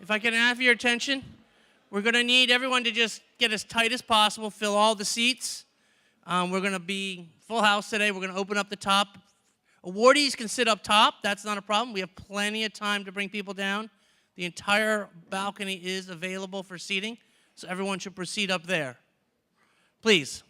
If I can have your attention, we're going to need everyone to just get as tight as possible, fill all the seats. We're going to be full house today. We're going to open up the top. Awardees can sit up top. That's not a problem. We have plenty of time to bring people down. The entire balcony is available for seating, so everyone should proceed up there. Please.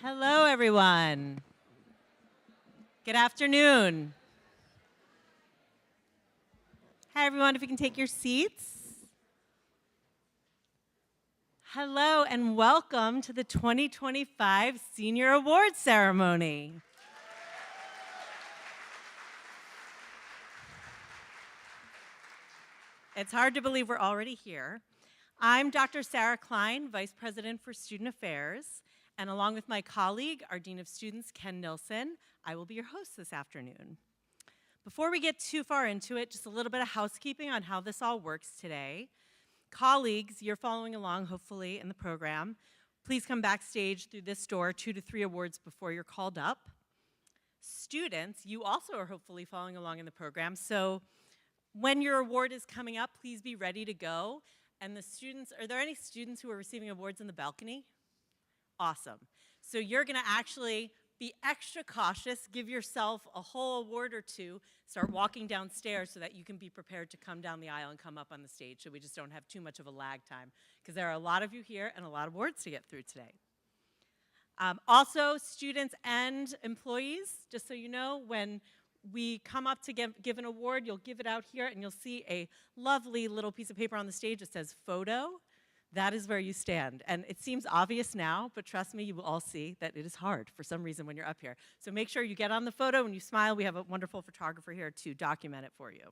Hello, everyone. Good afternoon. Hi, everyone, if you can take your seats. Hello, and welcome to the 2025 Senior Awards Ceremony. It's hard to believe we're already here. I'm Dr. Sarah Klein, Vice President for Student Affairs, and along with my colleague, our Dean of Students, Ken Nilsson, I will be your host this afternoon. Before we get too far into it, just a little bit of housekeeping on how this all works today. Colleagues, you're following along, hopefully, in the program. Please come backstage through this door 2 to 3 awards before you're called up. Students, you also are hopefully following along in the program, so when your award is coming up, please be ready to go. And the students, are there any students who are receiving awards in the balcony? Awesome. So you're gonna actually be extra cautious, give yourself a whole award or two, start walking downstairs so that you can be prepared to come down the aisle and come up on the stage so we just don't have too much of a lag time, because there are a lot of you here and a lot of awards to get through today. Also, students and employees, just so you know, when we come up to give an award, you'll give it out here and you'll see a lovely little piece of paper on the stage that says photo. That is where you stand. And it seems obvious now, but trust me, you will all see that it is hard for some reason when you're up here. So make sure you get on the photo and you smile. We have a wonderful photographer here to document it for you.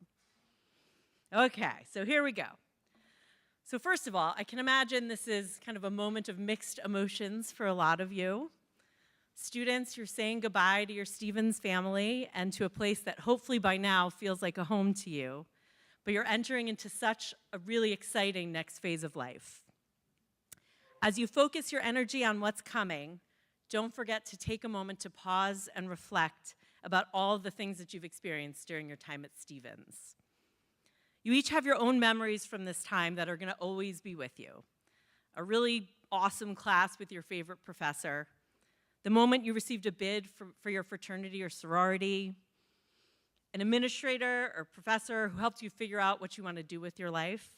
Okay, so here we go. So first of all, I can imagine this is kind of a moment of mixed emotions for a lot of you. Students, you're saying goodbye to your Stevens family and to a place that hopefully by now feels like a home to you, but you're entering into such a really exciting next phase of life. As you focus your energy on what's coming, don't forget to take a moment to pause and reflect about all the things that you've experienced during your time at Stevens. You each have your own memories from this time that are gonna always be with you. A really awesome class with your favorite professor, the moment you received a bid for your fraternity or sorority, an administrator or professor who helped you figure out what you want to do with your life,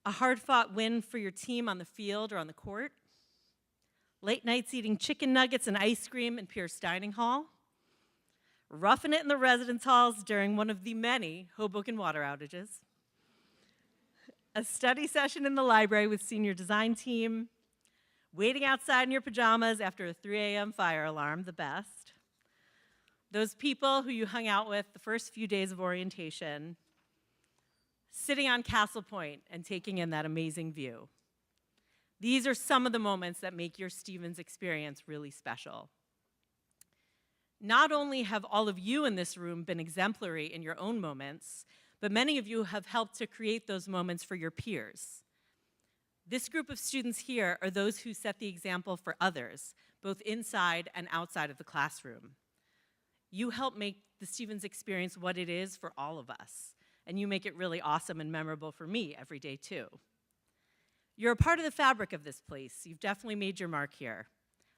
a hard-fought win for your team on the field or on the court, late nights eating chicken nuggets and ice cream in Pierce Dining Hall, roughing it in the residence halls during one of the many Hoboken water outages, a study session in the library with senior design team, waiting outside in your pajamas after a 3 a.m. fire alarm, the best, those people who you hung out with the first few days of orientation, sitting on Castle Point and taking in that amazing view. These are some of the moments that make your Stevens experience really special. Not only have all of you in this room been exemplary in your own moments, but many of you have helped to create those moments for your peers. This group of students here are those who set the example for others, both inside and outside of the classroom. You help make the Stevens experience what it is for all of us, and you make it really awesome and memorable for me every day too. You're a part of the fabric of this place. You've definitely made your mark here.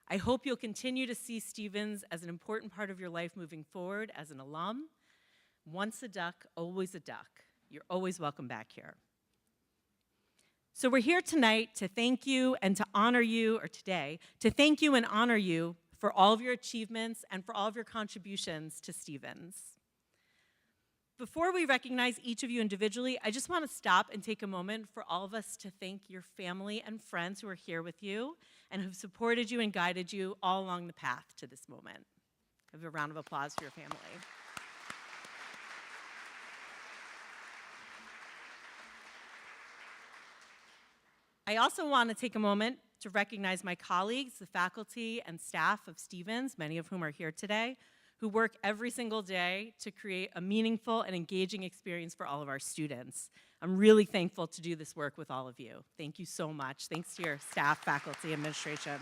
I hope you'll continue to see Stevens as an important part of your life moving forward as an alum. Once a duck, always a duck. You're always welcome back here. So we're here tonight to thank you and to honor you, or today, to thank you and honor you for all of your achievements and for all of your contributions to Stevens. Before we recognize each of you individually, I just want to stop and take a moment for all of us to thank your family and friends who are here with you and who've supported you and guided you all along the path to this moment. Give a round of applause for your family. I also want to take a moment to recognize my colleagues, the faculty and staff of Stevens, many of whom are here today, who work every single day to create a meaningful and engaging experience for all of our students. I'm really thankful to do this work with all of you. Thank you so much. Thanks to your staff, faculty, administration.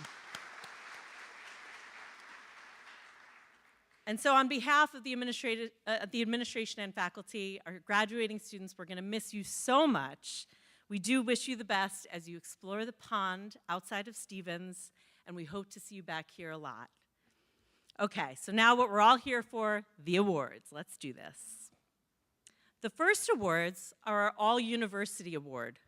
And so on behalf of the administration and faculty, our graduating students, we're gonna miss you so much. We do wish you the best as you explore the pond outside of Stevens, and we hope to see you back here a lot. Okay, so now what we're all here for, the awards. Let's do this. The first awards are our All University Award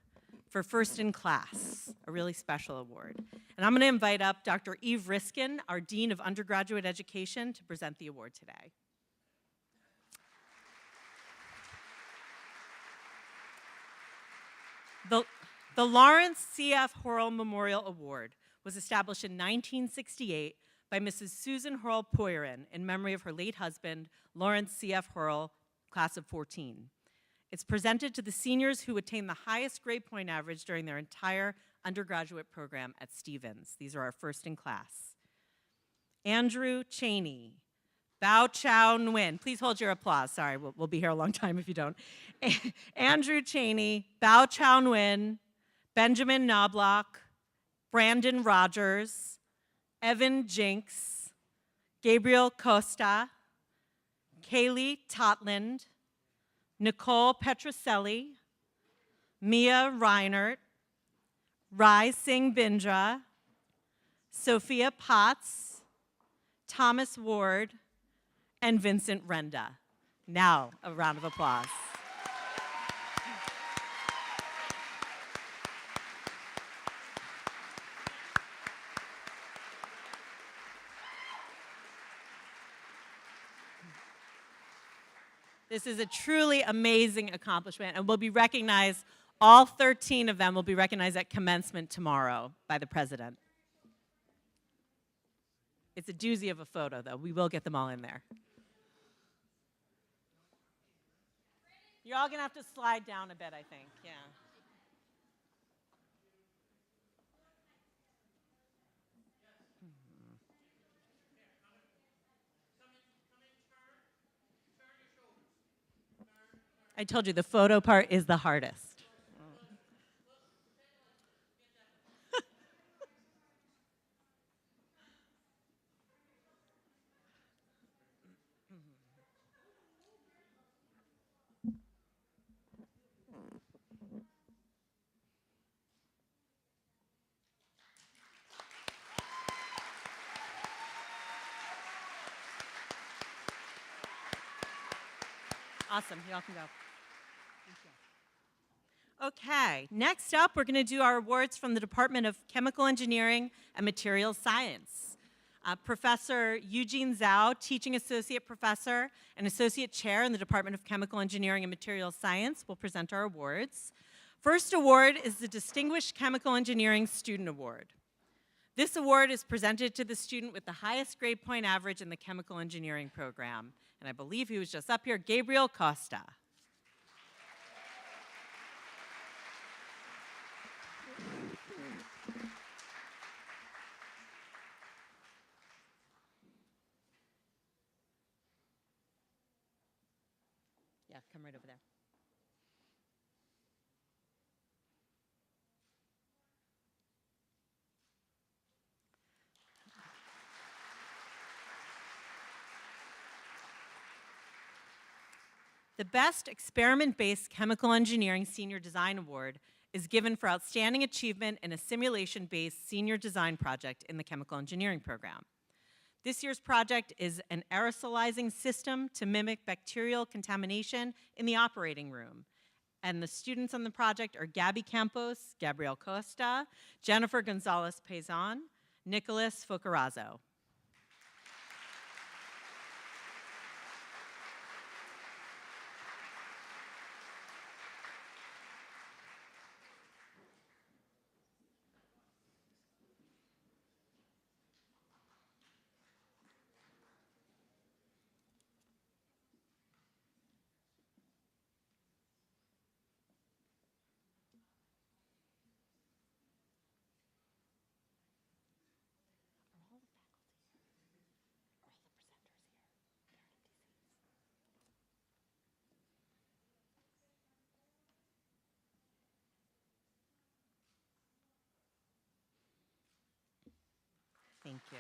for First in Class, a really special award. And I'm going to invite up Dr. Eve Riskin, our Dean of Undergraduate Education, to present the award today. The Lawrence C.F. Horrell Memorial Award was established in 1968 by Mrs. Susan Horrell Poyerin in memory of her late husband, Lawrence C.F. Horrell, class of 14. It's presented to the seniors who attain the highest grade point average during their entire undergraduate program at Stevens. These are our first in class. Andrew Cheney, Bao Chow Nguyen. Please hold your applause. Sorry, we'll be here a long time if you don't. Andrew Cheney, Bao Chow Nguyen, Benjamin Knobloch, Brandon Rogers, Evan Jinks, Gabriel Costa, Kaylee Totland, Nicole Petroselli, Mia Reinert, Rai Singh Bindra, Sophia Potts, Thomas Ward, and Vincent Renda. Now, a round of applause. This is a truly amazing accomplishment, and will be recognized, all 13 of them will be recognized at commencement tomorrow by the president. It's a doozy of a photo, though. We will get them all in there. You're all going to have to slide down a bit, I think. Yeah. I told you the photo part is the hardest. Awesome, you all can go. Okay, next up, we're going to do our awards from the Department of Chemical Engineering and Materials Science. Professor Eugene Zhao, Teaching Associate Professor and Associate Chair in the Department of Chemical Engineering and Materials Science, will present our awards. First award is the Distinguished Chemical Engineering Student Award. This award is presented to the student with the highest grade point average in the chemical engineering program. And I believe he was just up here, Gabriel Costa. Yeah, come right over there. The Best Experiment-Based Chemical Engineering Senior Design Award is given for outstanding achievement in a simulation-based senior design project in the chemical engineering program. This year's project is an aerosolizing system to mimic bacterial contamination in the operating room. And the students on the project are Gabby Campos, Gabriel Costa, Jennifer Gonzalez-Pezon, Nicholas Focarazzo. Thank you.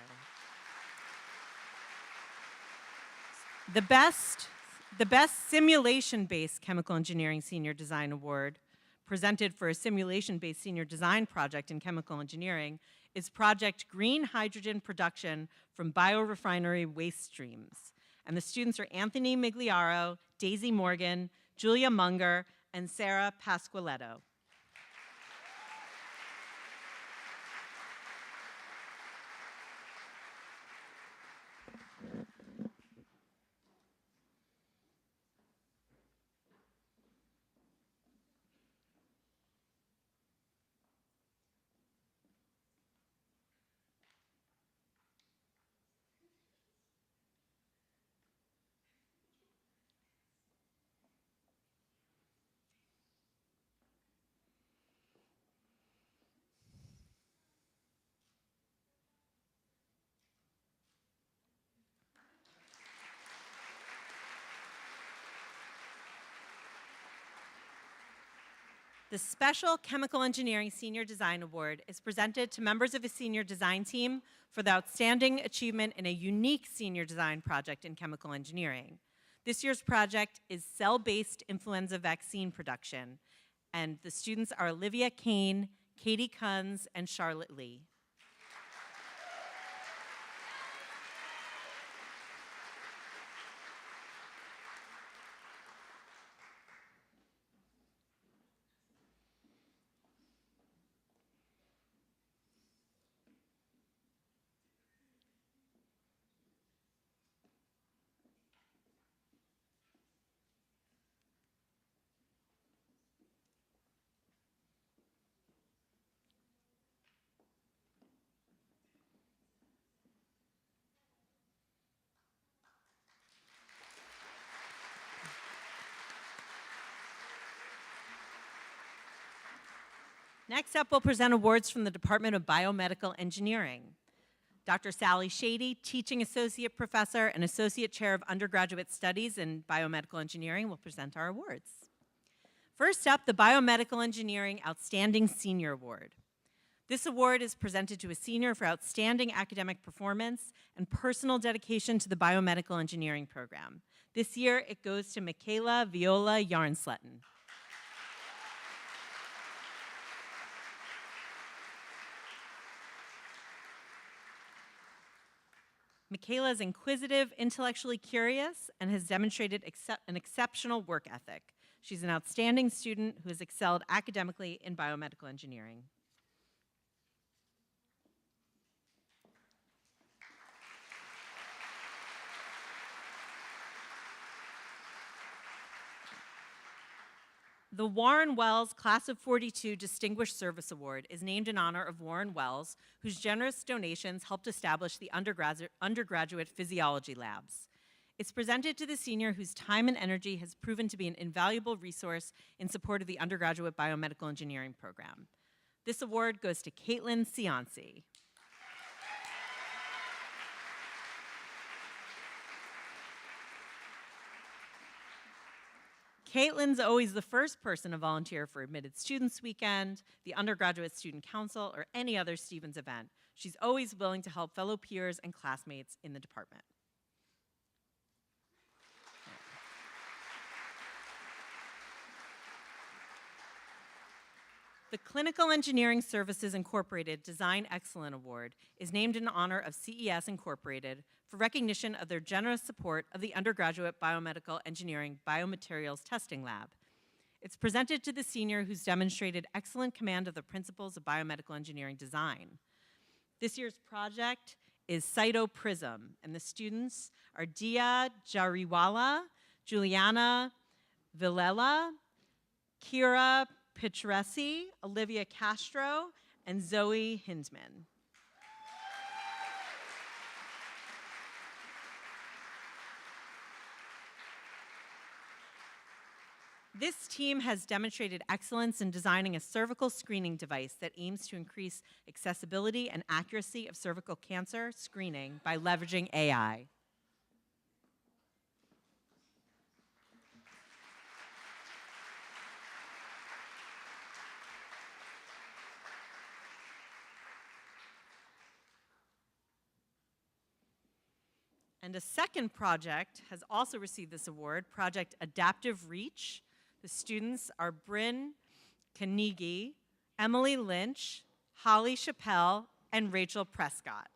The best simulation-based chemical engineering senior design award presented for a simulation-based senior design project in chemical engineering is Project Green Hydrogen Production from Biorefinery Waste Streams. And the students are Anthony Migliaro, Daisy Morgan, Julia Munger, and Sarah Pasqualetto. The Special Chemical Engineering Senior Design Award is presented to members of a senior design team for the outstanding achievement in a unique senior design project in chemical engineering. This year's project is cell-based influenza vaccine production, and the students are Olivia Kane, Katie Kunz, and Charlotte Lee. Next up, we'll present awards from the Department of Biomedical Engineering. Dr. Sally Shady, Teaching Associate Professor and Associate Chair of Undergraduate Studies in Biomedical Engineering, will present our awards. First up, the Biomedical Engineering Outstanding Senior Award. This award is presented to a senior for outstanding academic performance and personal dedication to the biomedical engineering program. This year, it goes to Michaela Viola Yarnsletten. Michaela is inquisitive, intellectually curious, and has demonstrated an exceptional work ethic. She's an outstanding student who has excelled academically in biomedical engineering. The Warren Wells Class of '42 Distinguished Service Award is named in honor of Warren Wells, whose generous donations helped establish the undergraduate physiology labs. It's presented to the senior whose time and energy has proven to be an invaluable resource in support of the undergraduate biomedical engineering program. This award goes to Caitlin Cianci. Caitlin's always the first person to volunteer for Admitted Students Weekend, the Undergraduate Student Council, or any other Stevens event. She's always willing to help fellow peers and classmates in the department. The Clinical Engineering Services Incorporated Design Excellence Award is named in honor of CES Incorporated for recognition of their generous support of the undergraduate biomedical engineering biomaterials testing lab. It's presented to the senior who's demonstrated excellent command of the principles of biomedical engineering design. This year's project is Cytoprism, and the students are Dia Jariwala, Juliana Villela, Kira Pitresi, Olivia Castro, and Zoe Hindman. This team has demonstrated excellence in designing a cervical screening device that aims to increase accessibility and accuracy of cervical cancer screening by leveraging AI. And a second project has also received this award, Project Adaptive Reach. The students are Bryn Kanigi, Emily Lynch, Holly Chappelle, and Rachel Prescott.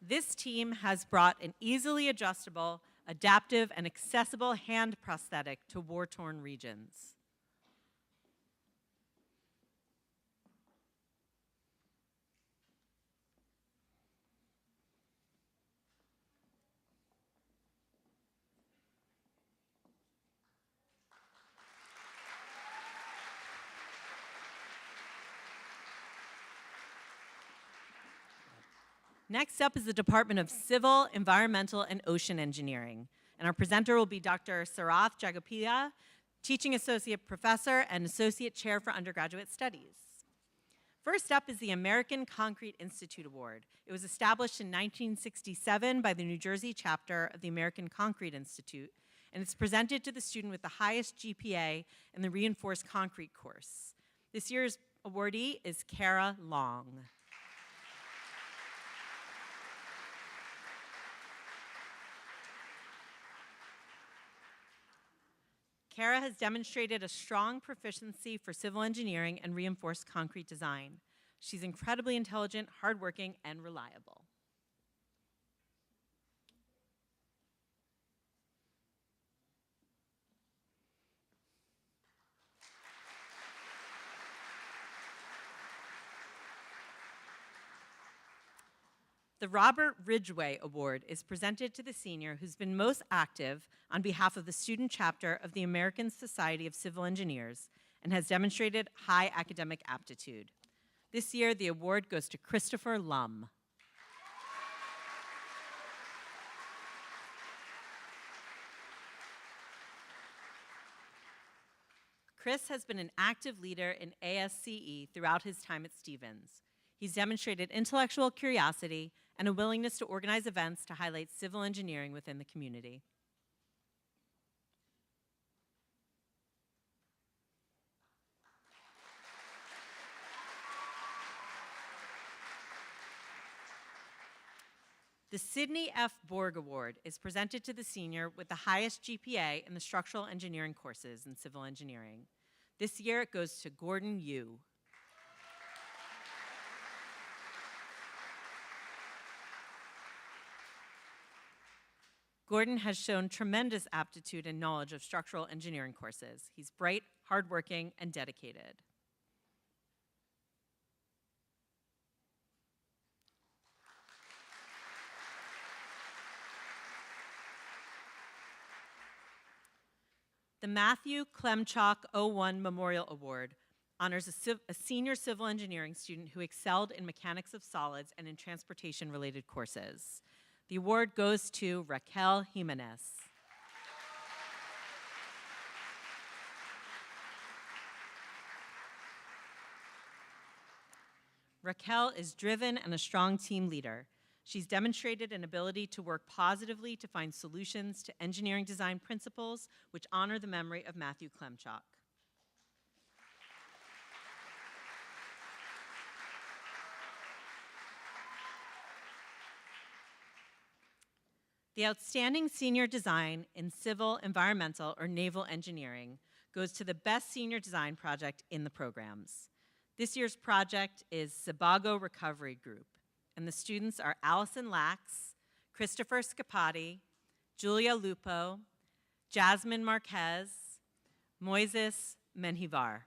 This team has brought an easily adjustable, adaptive, and accessible hand prosthetic to war-torn regions. Next up is the Department of Civil, Environmental, and Ocean Engineering. And our presenter will be Dr. Sarath Jagopia, Teaching Associate Professor and Associate Chair for Undergraduate Studies. First up is the American Concrete Institute Award. It was established in 1967 by the New Jersey chapter of the American Concrete Institute, and it's presented to the student with the highest GPA in the reinforced concrete course. This year's awardee is Kara Long. Kara has demonstrated a strong proficiency for civil engineering and reinforced concrete design. She's incredibly intelligent, hardworking, and reliable. The Robert Ridgway Award is presented to the senior who's been most active on behalf of the student chapter of the American Society of Civil Engineers and has demonstrated high academic aptitude. This year, the award goes to Christopher Lum. Chris has been an active leader in ASCE throughout his time at Stevens. He's demonstrated intellectual curiosity and a willingness to organize events to highlight civil engineering within the community. The Sidney F. Borg Award is presented to the senior with the highest GPA in the structural engineering courses in civil engineering. This year it goes to Gordon Yu. Gordon has shown tremendous aptitude and knowledge of structural engineering courses. He's bright, hardworking, and dedicated. The Matthew Klemchuk 01 Memorial Award honors a senior civil engineering student who excelled in mechanics of solids and in transportation-related courses. The award goes to Raquel Jimenez. Raquel is driven and a strong team leader. She's demonstrated an ability to work positively to find solutions to engineering design principles which honor the memory of Matthew Klemchuk. The Outstanding Senior Design in Civil, Environmental, or Naval Engineering goes to the best senior design project in the programs. This year's project is Sebago Recovery Group, and the students are Allison Lax, Christopher Scapati, Julia Lupo, Jasmine Marquez, Moises Menjivar.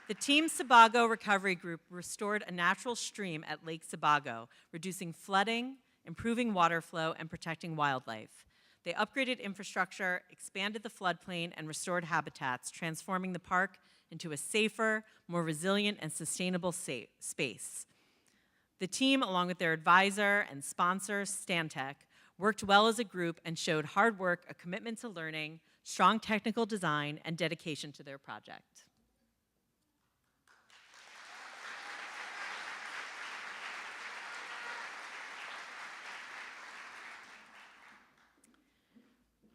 The Team Sebago Recovery Group restored a natural stream at Lake Sebago, reducing flooding, improving water flow, and protecting wildlife. They upgraded infrastructure, expanded the floodplain, and restored habitats, transforming the park into a safer, more resilient, and sustainable space. The team, along with their advisor and sponsor, Stantec, worked well as a group and showed hard work, a commitment to learning, strong technical design, and dedication to their project.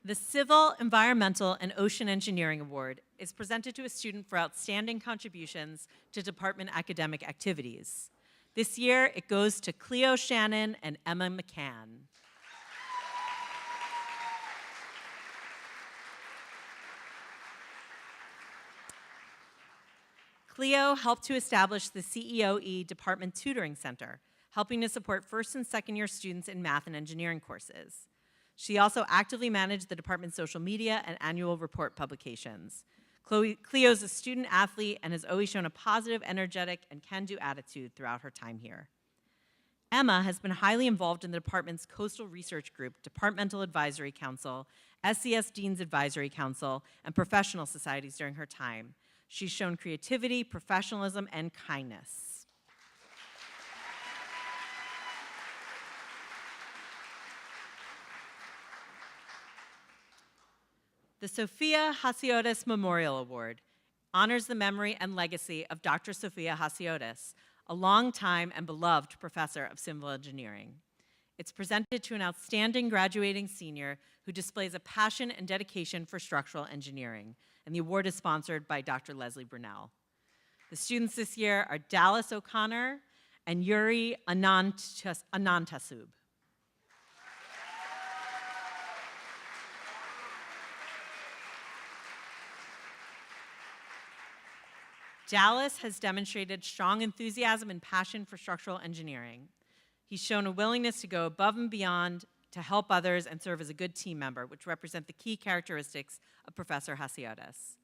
The Civil, Environmental, and Ocean Engineering Award is presented to a student for outstanding contributions to department academic activities. This year, it goes to Cleo Shannon and Emma McCann. Cleo helped to establish the CEOE Department Tutoring Center, helping to support first and second year students in math and engineering courses. She also actively managed the department's social media and annual report publications. Cleo's a student athlete and has always shown a positive, energetic, and can-do attitude throughout her time here. Emma has been highly involved in the department's Coastal Research Group, Departmental Advisory Council, SCS Dean's Advisory Council, and professional societies during her time. She's shown creativity, professionalism, and kindness. The Sophia Hasiotis Memorial Award honors the memory and legacy of Dr. Sophia Hasiotis, a longtime and beloved professor of civil engineering. It's presented to an outstanding graduating senior who displays a passion and dedication for structural engineering, and the award is sponsored by Dr. Leslie Brunel. The students this year are Dallas O'Connor and Yuri Anantasub. Dallas has demonstrated strong enthusiasm and passion for structural engineering. He's shown a willingness to go above and beyond to help others and serve as a good team member, which represent the key characteristics of Professor Hasiotis.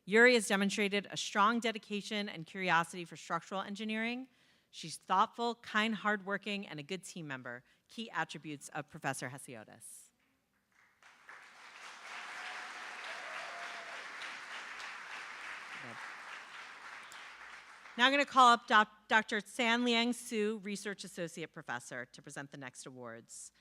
Yuri has demonstrated a strong dedication and curiosity for structural engineering. She's thoughtful, kind, hardworking, and a good team member, key attributes of Professor Hasiotis. Now I'm going to call up Dr. San Liang Su, Research Associate Professor, to present the next awards.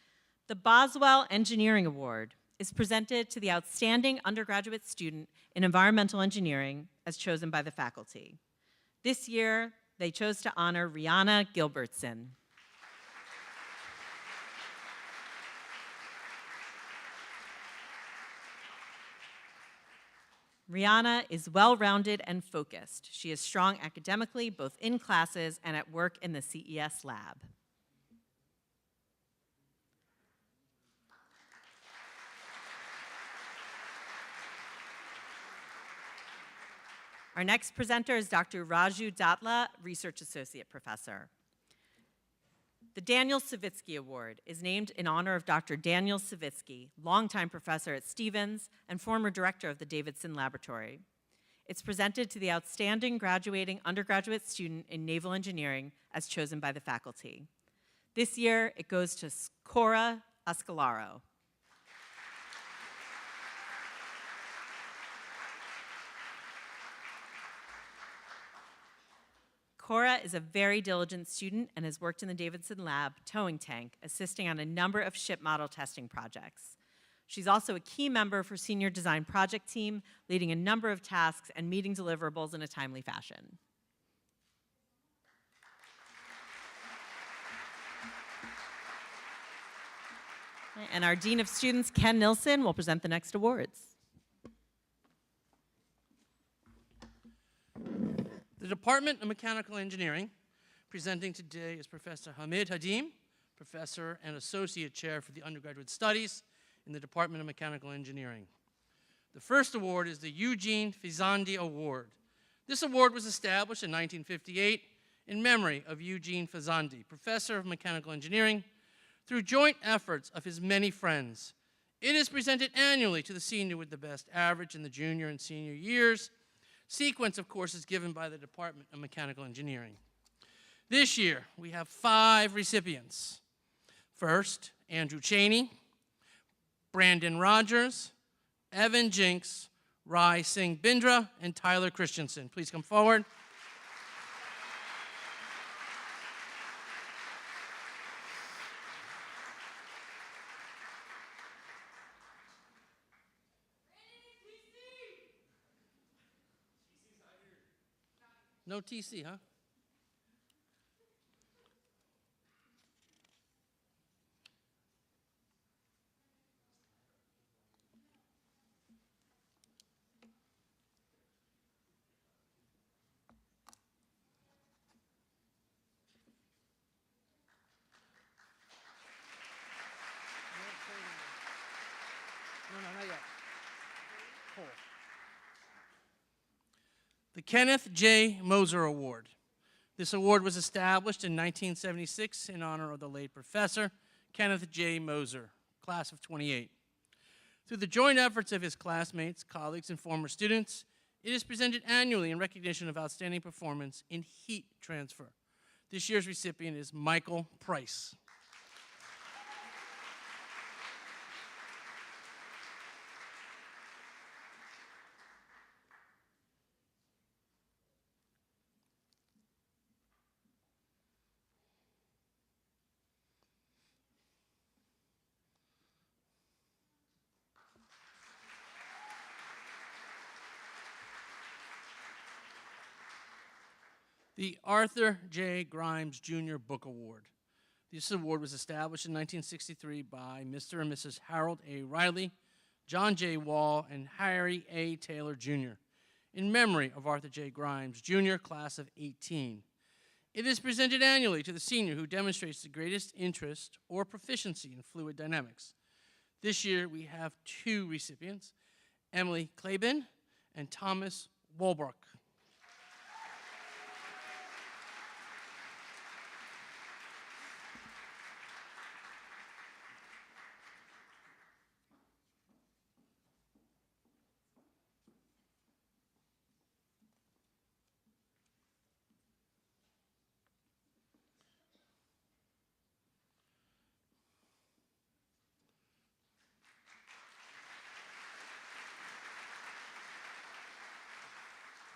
The Boswell Engineering Award is presented to the outstanding undergraduate student in environmental engineering as chosen by the faculty. This year, they chose to honor Rihanna Gilbertson. Rihanna is well-rounded and focused. She is strong academically, both in classes and at work in the CES lab. Our next presenter is Dr. Raju Datla, Research Associate Professor. The Daniel Savitsky Award is named in honor of Dr. Daniel Savitsky, longtime professor at Stevens and former director of the Davidson Laboratory. It's presented to the outstanding graduating undergraduate student in naval engineering as chosen by the faculty. This year, it goes to Cora Escalaro. Cora is a very diligent student and has worked in the Davidson Lab towing tank, assisting on a number of ship model testing projects. She's also a key member for senior design project team, leading a number of tasks and meeting deliverables in a timely fashion. And our Dean of Students, Ken Nilsson, will present the next awards. The Department of Mechanical Engineering, presenting today is Professor Hamid Hadim, Professor and Associate Chair for the Undergraduate Studies in the Department of Mechanical Engineering. The first award is the Eugene Fizandi Award. This award was established in 1958 in memory of Eugene Fizandi, Professor of Mechanical Engineering, through joint efforts of his many friends. It is presented annually to the senior with the best average in the junior and senior years. Sequence of courses given by the Department of Mechanical Engineering. This year, we have 5 recipients. First, Andrew Cheney, Brandon Rogers, Evan Jinks, Rai Singh Bindra, and Tyler Christensen. Please come forward. No TC, huh? No, not yet. Cool. The Kenneth J. Moser Award. This award was established in 1976 in honor of the late professor, Kenneth J. Moser, class of 28. Through the joint efforts of his classmates, colleagues, and former students, it is presented annually in recognition of outstanding performance in heat transfer. This year's recipient is Michael Price. The Arthur J. Grimes Jr. Book Award. This award was established in 1963 by Mr. and Mrs. Harold A. Riley, John J. Wall, and Harry A. Taylor Jr. in memory of Arthur J. Grimes Jr., class of 18. It is presented annually to the senior who demonstrates the greatest interest or proficiency in fluid dynamics. This year we have two recipients, Emily Claben and Thomas Walbrook.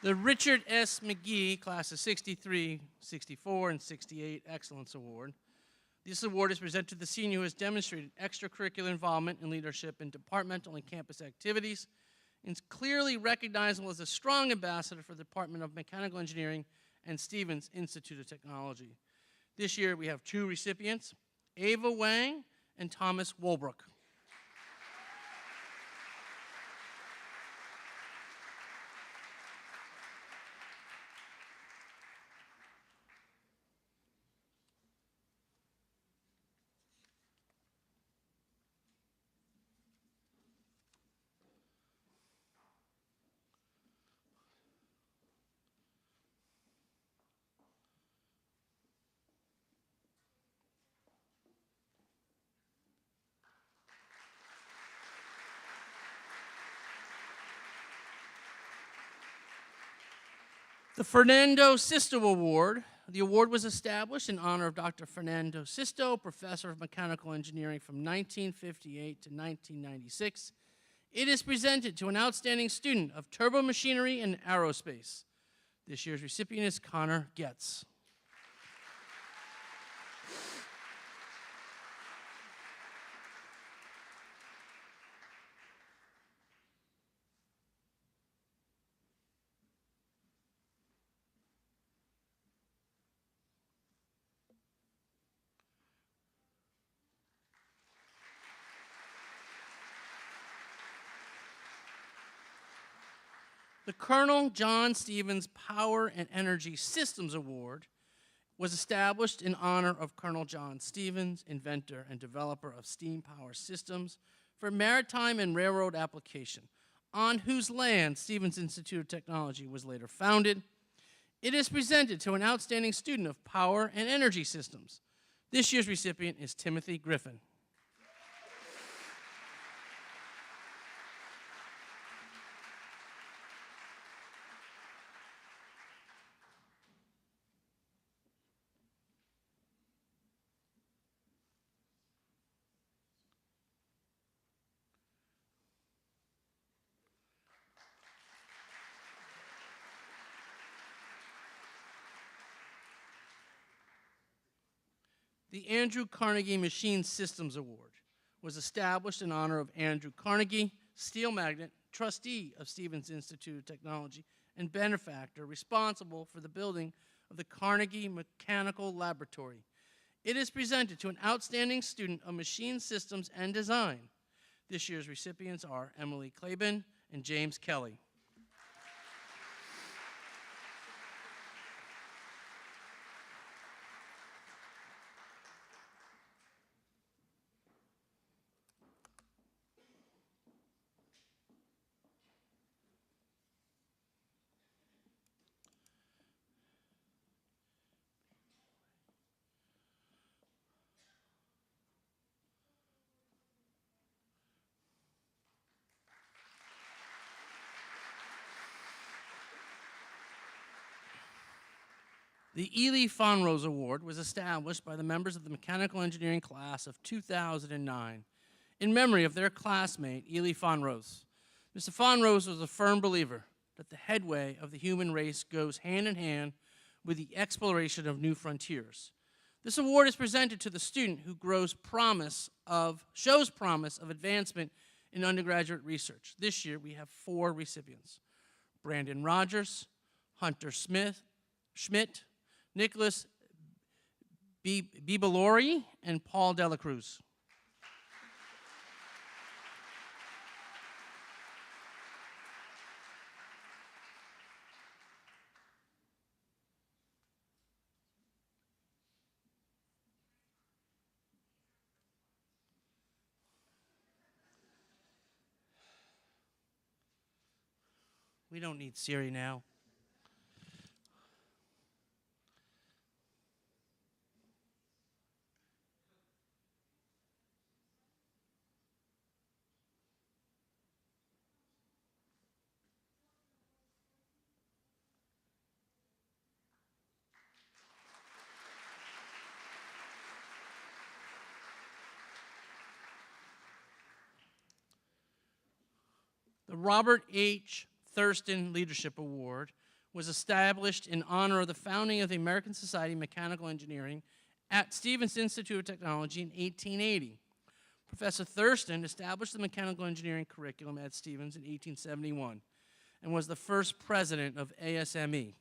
The Richard S. McGee, class of 63, 64, and 68 Excellence Award. This award is presented to the senior who has demonstrated extracurricular involvement and leadership in departmental and campus activities and is clearly recognizable as a strong ambassador for the Department of Mechanical Engineering and Stevens Institute of Technology. This year we have two recipients, Ava Wang and Thomas Walbrook. The Fernando Sisto Award. The award was established in honor of Dr. Fernando Sisto, professor of mechanical engineering from 1958 to 1996. It is presented to an outstanding student of turbomachinery and aerospace. This year's recipient is Connor Getz. The Colonel John Stevens Power and Energy Systems Award was established in honor of Colonel John Stevens, inventor and developer of steam power systems for maritime and railroad application, on whose land Stevens Institute of Technology was later founded. It is presented to an outstanding student of power and energy systems. This year's recipient is Timothy Griffin. The Andrew Carnegie Machine Systems Award was established in honor of Andrew Carnegie, steel magnate, trustee of Stevens Institute of Technology, and benefactor responsible for the building of the Carnegie Mechanical Laboratory. It is presented to an outstanding student of machine systems and design. This year's recipients are Emily Claben and James Kelly. The Ely Fonrose Award was established by the members of the mechanical engineering class of 2009 in memory of their classmate, Ely Fonrose. Mr. Fonrose was a firm believer that the headway of the human race goes hand in hand with the exploration of new frontiers. This award is presented to the student who shows promise of advancement in undergraduate research. This year we have 4 recipients: Brandon Rogers, Hunter Schmidt, Nicholas Bibalori, and Paul Dela Cruz. We don't need Siri now. The Robert H. Thurston Leadership Award was established in honor of the founding of the American Society of Mechanical Engineering at Stevens Institute of Technology in 1880. Professor Thurston established the mechanical engineering curriculum at Stevens in 1871 and was the first president of ASME.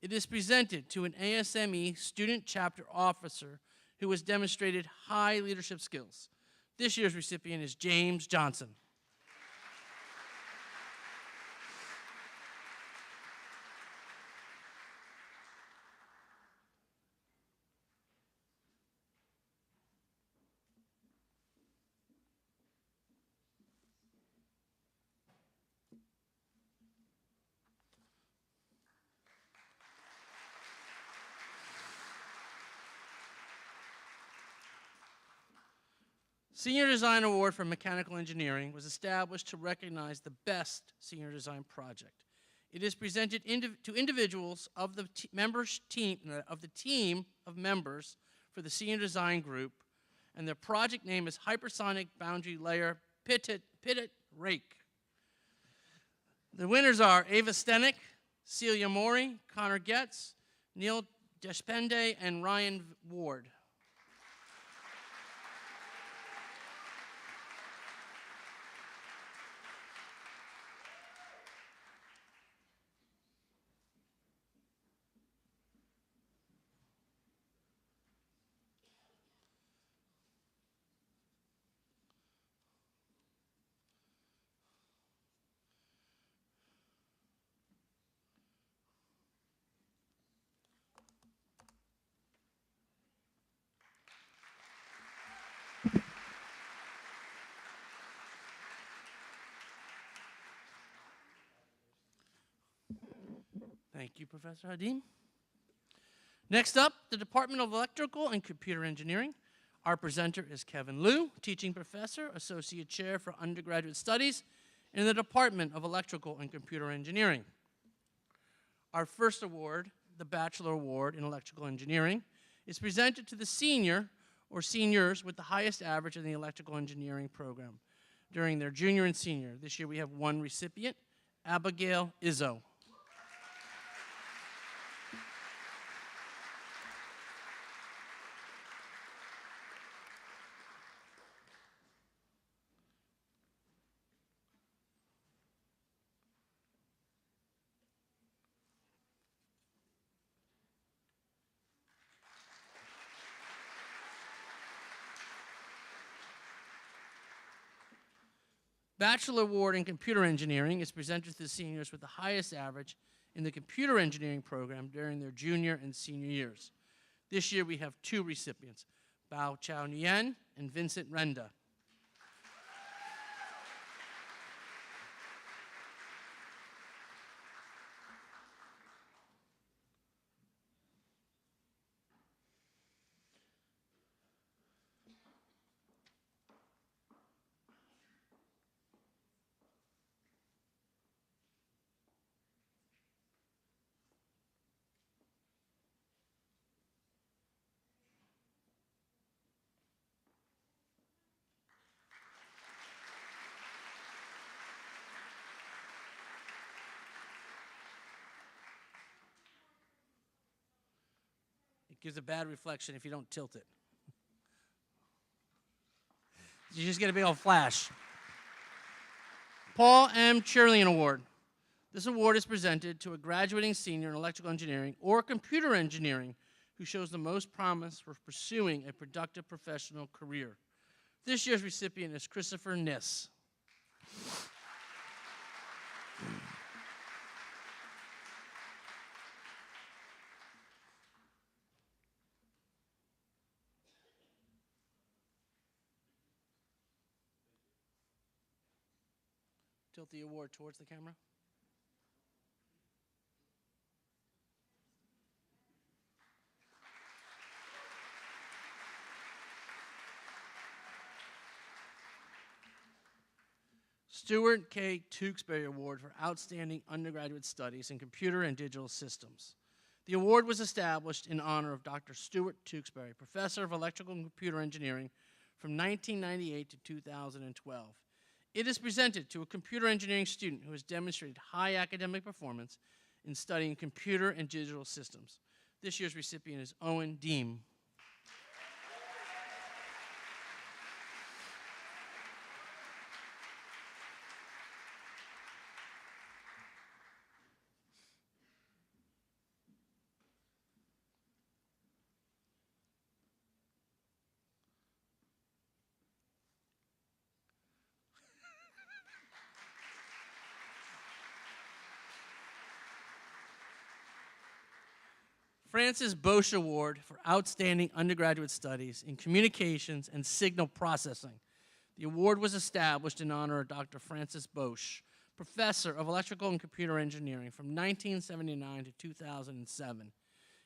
It is presented to an ASME student chapter officer who has demonstrated high leadership skills. This year's recipient is James Johnson. Senior Design Award for Mechanical Engineering was established to recognize the best senior design project. It is presented to individuals of the team of members for the senior design group, and their project name is Hypersonic Boundary Layer Pitted Rake. The winners are Ava Stenik, Celia Mori, Connor Getz, Neil Deshpande, and Ryan Ward. Thank you, Professor Hadim. Next up, the Department of Electrical and Computer Engineering. Our presenter is Kevin Liu, Teaching Professor, Associate Chair for Undergraduate Studies in the Department of Electrical and Computer Engineering. Our first award, the Bachelor Award in Electrical Engineering, is presented to the senior or seniors with the highest average in the electrical engineering program during their junior and senior. This year we have one recipient, Abigail Izzo. Bachelor Award in Computer Engineering is presented to the seniors with the highest average in the computer engineering program during their junior and senior years. This year we have two recipients, Bao Chao Nguyen and Vincent Renda. It gives a bad reflection if you don't tilt it. You just get a big old flash. Paul M. Cherlian Award. This award is presented to a graduating senior in electrical engineering or computer engineering who shows the most promise for pursuing a productive professional career. This year's recipient is Christopher Niss. Tilt the award towards the camera. Stuart K. Tewksbury Award for Outstanding Undergraduate Studies in Computer and Digital Systems. The award was established in honor of Dr. Stuart Tewksbury, Professor of Electrical and Computer Engineering from 1998 to 2012. It is presented to a computer engineering student who has demonstrated high academic performance in studying computer and digital systems. This year's recipient is Owen Deem. Francis Bosch Award for Outstanding Undergraduate Studies in Communications and Signal Processing. The award was established in honor of Dr. Francis Bosch, Professor of Electrical and Computer Engineering from 1979 to 2007.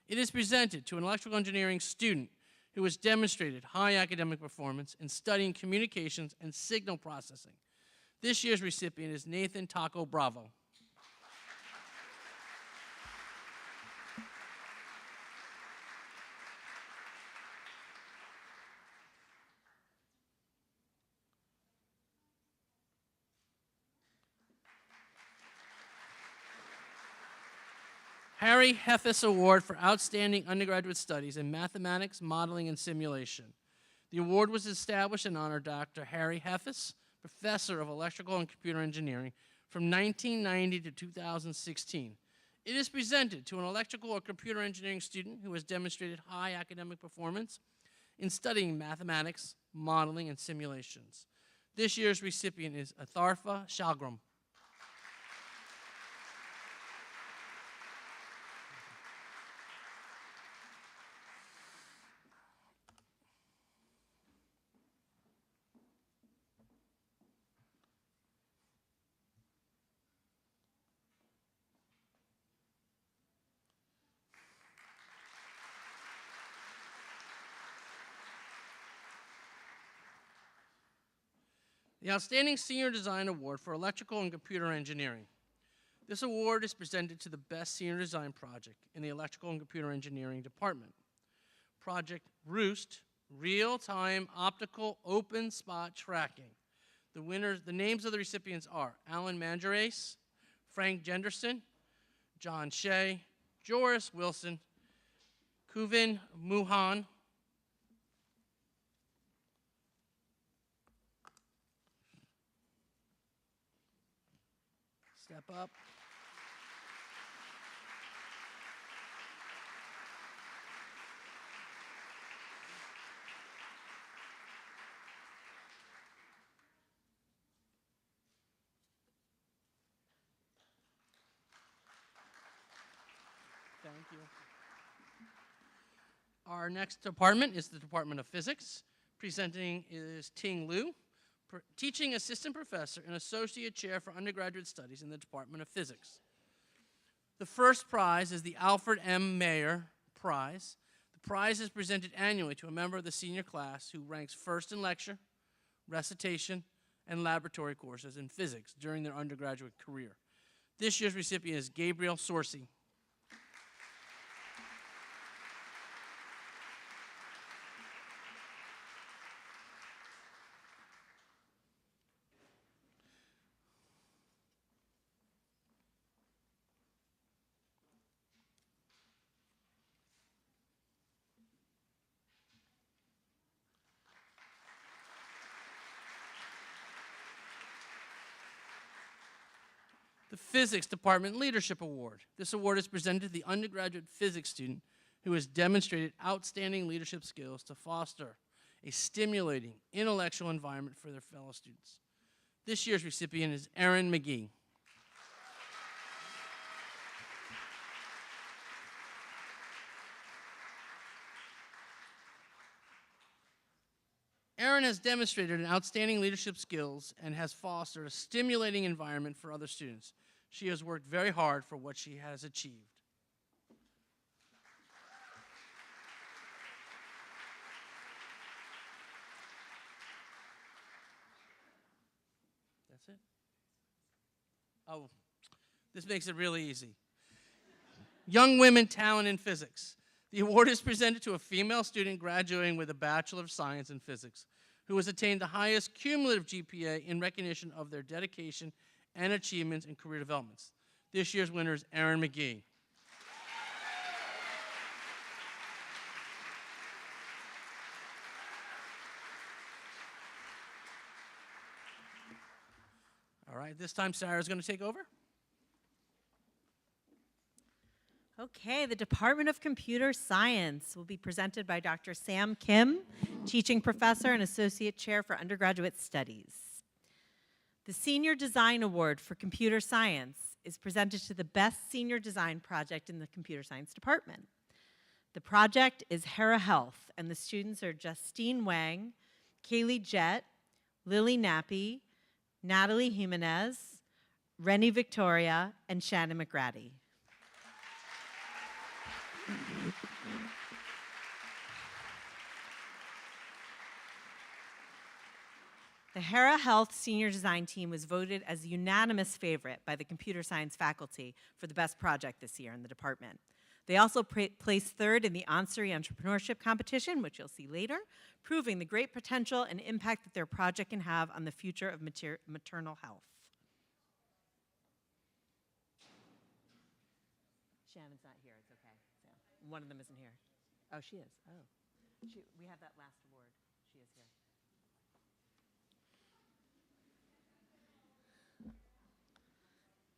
It is presented to an electrical engineering student who has demonstrated high academic performance in studying communications and signal processing. This year's recipient is Nathan Taco Bravo. Harry Heffis Award for Outstanding Undergraduate Studies in Mathematics, Modeling, and Simulation. The award was established in honor of Dr. Harry Heffis, Professor of Electrical and Computer Engineering from 1990 to 2016. It is presented to an electrical or computer engineering student who has demonstrated high academic performance in studying mathematics, modeling, and simulations. This year's recipient is Atharfa Shalgram. The Outstanding Senior Design Award for Electrical and Computer Engineering. This award is presented to the best senior design project in the Electrical and Computer Engineering department. Project Roost, Real-Time Optical Open Spot Tracking. The names of the recipients are Alan Manjerace, Frank Jenderson, John Shea, Joris Wilson, Kuvin Muhan, step up. Thank you. Our next department is the Department of Physics. Presenting is Ting Liu, Teaching Assistant Professor and Associate Chair for Undergraduate Studies in the Department of Physics. The first prize is the Alfred M. Mayer Prize. The prize is presented annually to a member of the senior class who ranks first in lecture, recitation, and laboratory courses in physics during their undergraduate career. This year's recipient is Gabriel Sorcy. the Physics Department Leadership Award. This award is presented to the undergraduate physics student who has demonstrated outstanding leadership skills to foster a stimulating intellectual environment for their fellow students. This year's recipient is Erin McGee. Erin has demonstrated an outstanding leadership skills and has fostered a stimulating environment for other students. She has worked very hard for what she has achieved. That's it? Oh, this makes it really easy. Young Women Talent in Physics. The award is presented to a female student graduating with a Bachelor of Science in Physics who has attained the highest cumulative GPA in recognition of their dedication and achievements in career developments. This year's winner is Erin McGee. All right, this time Sarah's going to take over. Okay, the Department of Computer Science will be presented by Dr. Sam Kim, teaching professor and associate chair for undergraduate studies. The Senior Design Award for Computer Science is presented to the best senior design project in the Computer Science Department. The project is Hera Health, and the students are Justine Wang, Kaylee Jett, Lily Nappy, Natalie Jimenez, Rennie Victoria, and Shannon McGrady. The Hera Health Senior Design Team was voted as a unanimous favorite by the computer science faculty for the best project this year in the department. They also placed third in the Onsari Entrepreneurship Competition, which you'll see later, proving the great potential and impact that their project can have on the future of maternal health. Shannon's not here, it's okay. So, one of them isn't here. Oh, she is. Oh. We had that last award. She is here.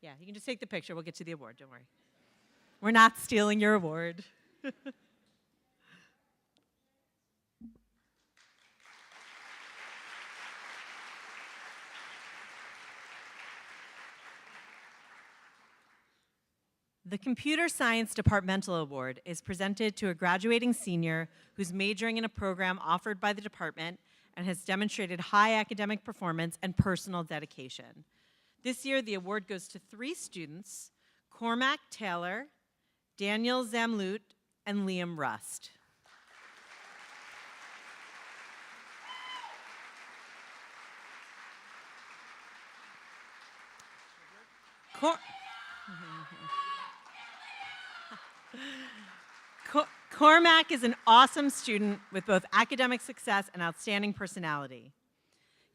Yeah, you can just take the picture. We'll get to the award, don't worry. We're not stealing your award. The Computer Science Departmental Award is presented to a graduating senior who's majoring in a program offered by the department and has demonstrated high academic performance and personal dedication. This year, the award goes to 3 students, Cormac Taylor, Daniel Zamlut, and Liam Rust. Cormac is an awesome student with both academic success and outstanding personality.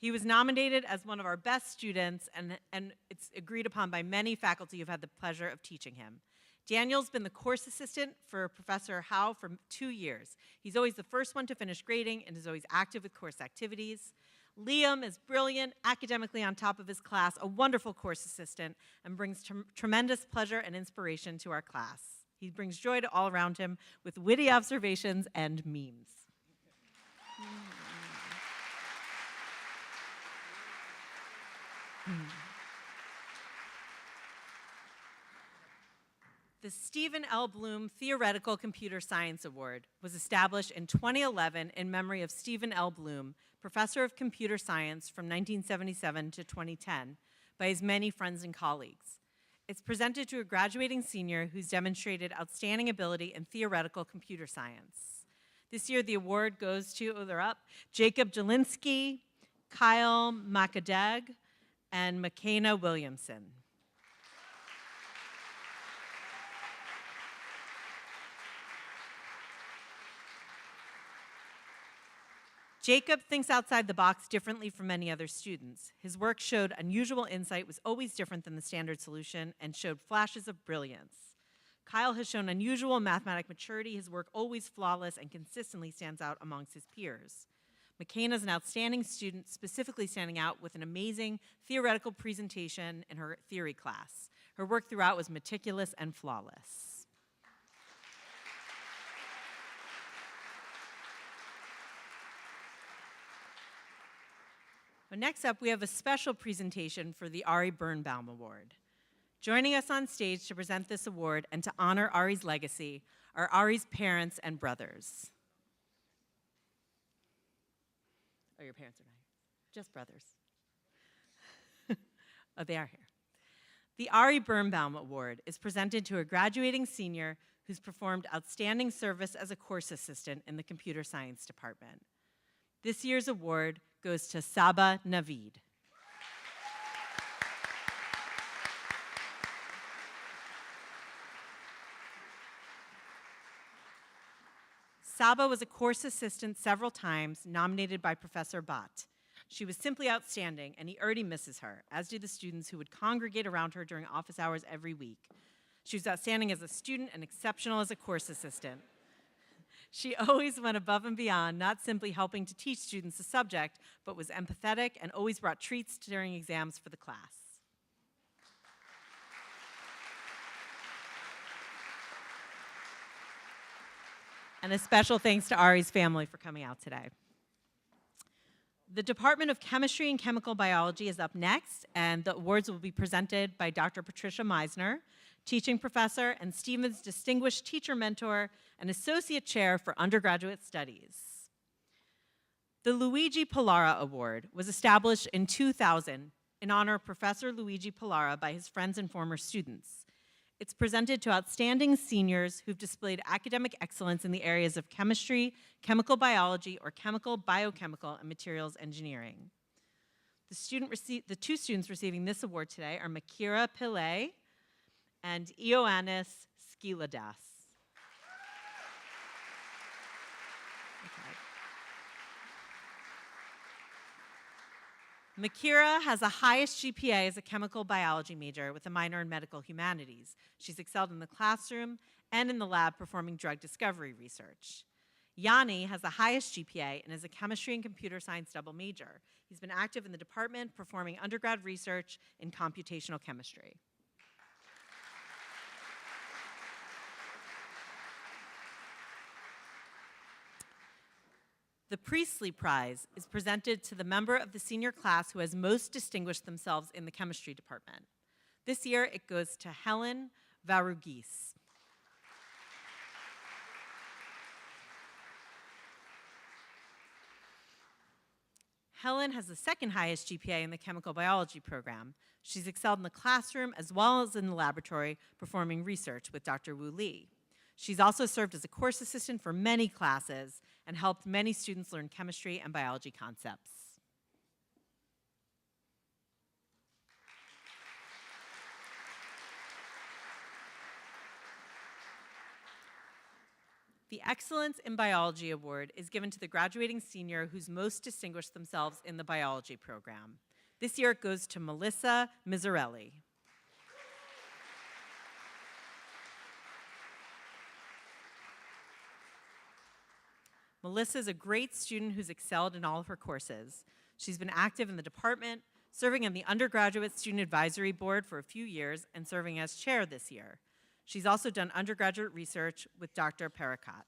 He was nominated as one of our best students, and it's agreed upon by many faculty who've had the pleasure of teaching him. Daniel's been the course assistant for Professor Howe for 2 years. He's always the first one to finish grading and is always active with course activities. Liam is brilliant, academically on top of his class, a wonderful course assistant, and brings tremendous pleasure and inspiration to our class. He brings joy to all around him with witty observations and memes. The Stephen L. Bloom Theoretical Computer Science Award was established in 2011 in memory of Stephen L. Bloom, professor of computer science from 1977 to 2010, by his many friends and colleagues. It's presented to a graduating senior who's demonstrated outstanding ability in theoretical computer science. This year, the award goes to, oh, they're up, Jacob Jelinski, Kyle Makadeg, and McKenna Williamson. Jacob thinks outside the box differently from many other students. His work showed unusual insight, was always different than the standard solution, and showed flashes of brilliance. Kyle has shown unusual mathematic maturity. His work always flawless and consistently stands out amongst his peers. McCain is an outstanding student, specifically standing out with an amazing theoretical presentation in her theory class. Her work throughout was meticulous and flawless. Well, next up, we have a special presentation for the Ari Birnbaum Award. Joining us on stage to present this award and to honor Ari's legacy are Ari's parents and brothers. Oh, your parents are not here. Just brothers. Oh, they are here. The Ari Birnbaum Award is presented to a graduating senior who's performed outstanding service as a course assistant in the computer science department. This year's award goes to Saba Navid. Saba was a course assistant several times, nominated by Professor Bhatt. She was simply outstanding, and he already misses her, as do the students who would congregate around her during office hours every week. She was outstanding as a student and exceptional as a course assistant. She always went above and beyond, not simply helping to teach students a subject, but was empathetic and always brought treats during exams for the class. And a special thanks to Ari's family for coming out today. The Department of Chemistry and Chemical Biology is up next, and the awards will be presented by Dr. Patricia Meisner, teaching professor and Stevens Distinguished Teacher Mentor and Associate Chair for Undergraduate Studies. The Luigi Pollara Award was established in 2000 in honor of Professor Luigi Pollara by his friends and former students. It's presented to outstanding seniors who've displayed academic excellence in the areas of chemistry, chemical biology, or chemical, biochemical, and materials engineering. The two students receiving this award today are Makira Pillay and Ioannis Skiladas. Makira has the highest GPA as a chemical biology major with a minor in medical humanities. She's excelled in the classroom and in the lab performing drug discovery research. Yanni has the highest GPA and is a chemistry and computer science double major. He's been active in the department performing undergrad research in computational chemistry. The Priestley Prize is presented to the member of the senior class who has most distinguished themselves in the chemistry department. This year, it goes to Helen Varugis. Helen has the second highest GPA in the chemical biology program. She's excelled in the classroom as well as in the laboratory, performing research with Dr. Wu Li. She's also served as a course assistant for many classes and helped many students learn chemistry and biology concepts. The Excellence in Biology Award is given to the graduating senior who's most distinguished themselves in the biology program. This year it goes to Melissa Miserelli. Melissa is a great student who's excelled in all of her courses. She's been active in the department, serving on the Undergraduate Student Advisory Board for a few years and serving as chair this year. She's also done undergraduate research with Dr. Parakat.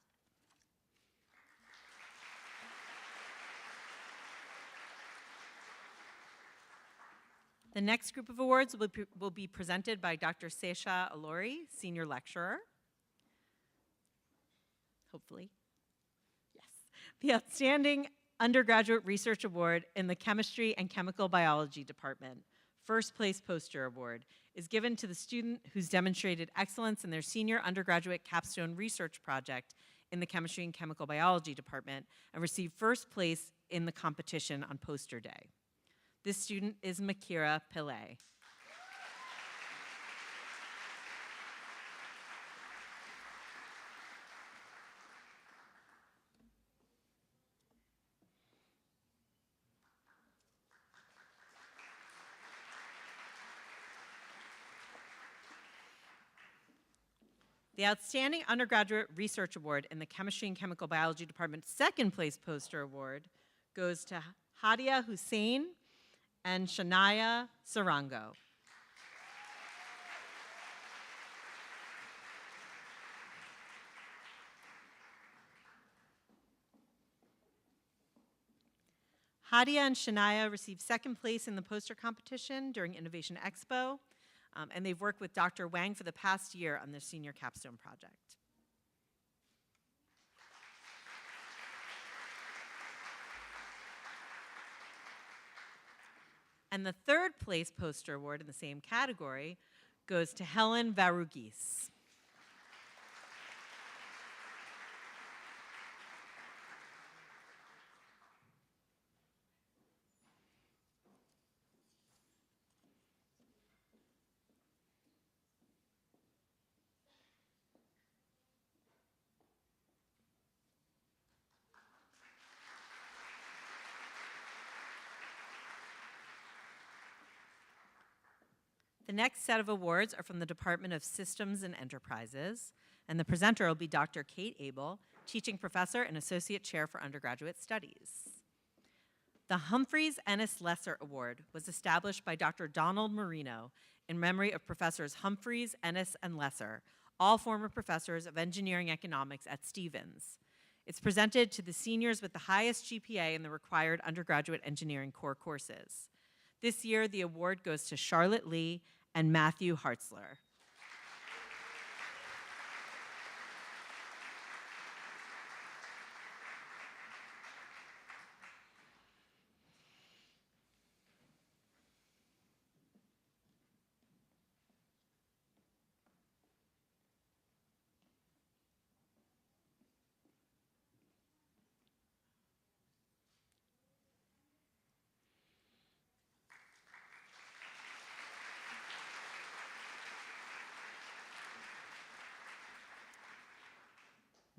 The next group of awards will be presented by Dr. Sesha Alori, senior lecturer. Hopefully. The Outstanding Undergraduate Research Award in the Chemistry and Chemical Biology Department, First Place Poster Award, is given to the student who's demonstrated excellence in their senior undergraduate capstone research project in the Chemistry and Chemical Biology Department and received first place in the competition on poster day. This student is Makira Pillay. The Outstanding Undergraduate Research Award in the Chemistry and Chemical Biology Department Second Place Poster Award goes to Hadia Hussein and Shania Sarango. Hadia and Shania received second place in the poster competition during Innovation Expo, and they've worked with Dr. Wang for the past year on their senior capstone project. And the third place poster award in the same category goes to Helen Varugis. The next set of awards are from the Department of Systems and Enterprises, and the presenter will be Dr. Kate Abel, teaching professor and associate chair for undergraduate studies. The Humphreys Ennis Lesser Award was established by Dr. Donald Marino in memory of Professors Humphreys, Ennis, and Lesser, all former professors of engineering economics at Stevens. It's presented to the seniors with the highest GPA in the required undergraduate engineering core courses. This year, the award goes to Charlotte Lee and Matthew Hartzler.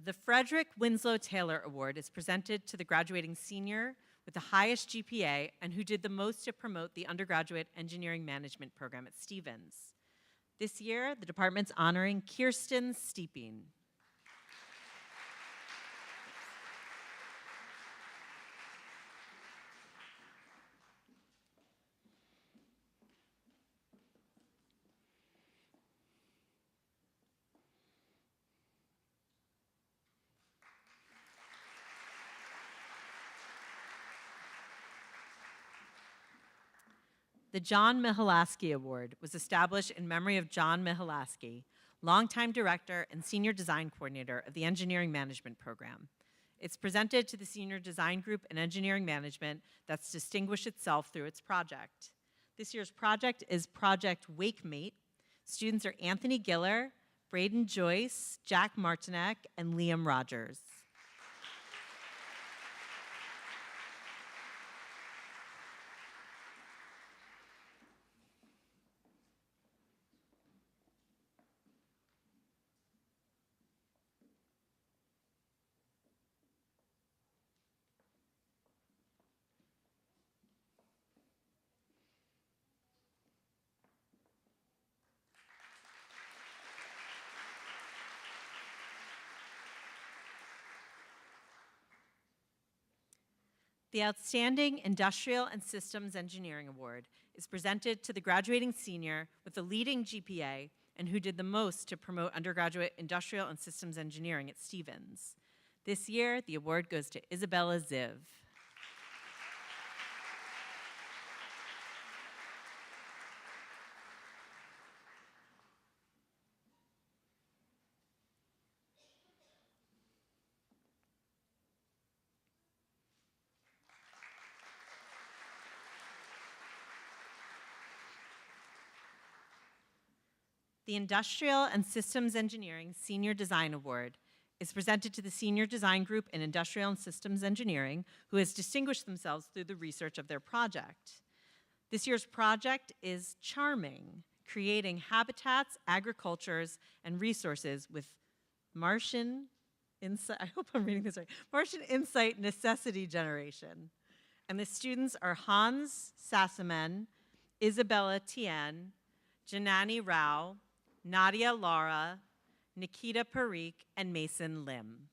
The Frederick Winslow Taylor Award is presented to the graduating senior with the highest GPA and who did the most to promote the undergraduate engineering management program at Stevens. This year, the department's honoring Kirsten Steeping. The John Mihalaski Award was established in memory of John Mihalaski, longtime director and senior design coordinator of the engineering management program. It's presented to the senior design group in engineering management that's distinguished itself through its project. This year's project is Project WakeMate. Students are Anthony Giller, Braden Joyce, Jack Martinek, and Liam Rogers. The Outstanding Industrial and Systems Engineering Award is presented to the graduating senior with the leading GPA and who did the most to promote undergraduate industrial and systems engineering at Stevens. This year, the award goes to Isabella Ziv. The Industrial and Systems Engineering Senior Design Award is presented to the senior design group in Industrial and Systems Engineering who has distinguished themselves through the research of their project. This year's project is Charming, creating habitats, agricultures, and resources with Martian Insight, I hope I'm reading this right, Martian Insight Necessity Generation. And the students are Hans Sassaman, Isabella Tien, Janani Rao, Nadia Lara, Nikita Parikh, and Mason Lim.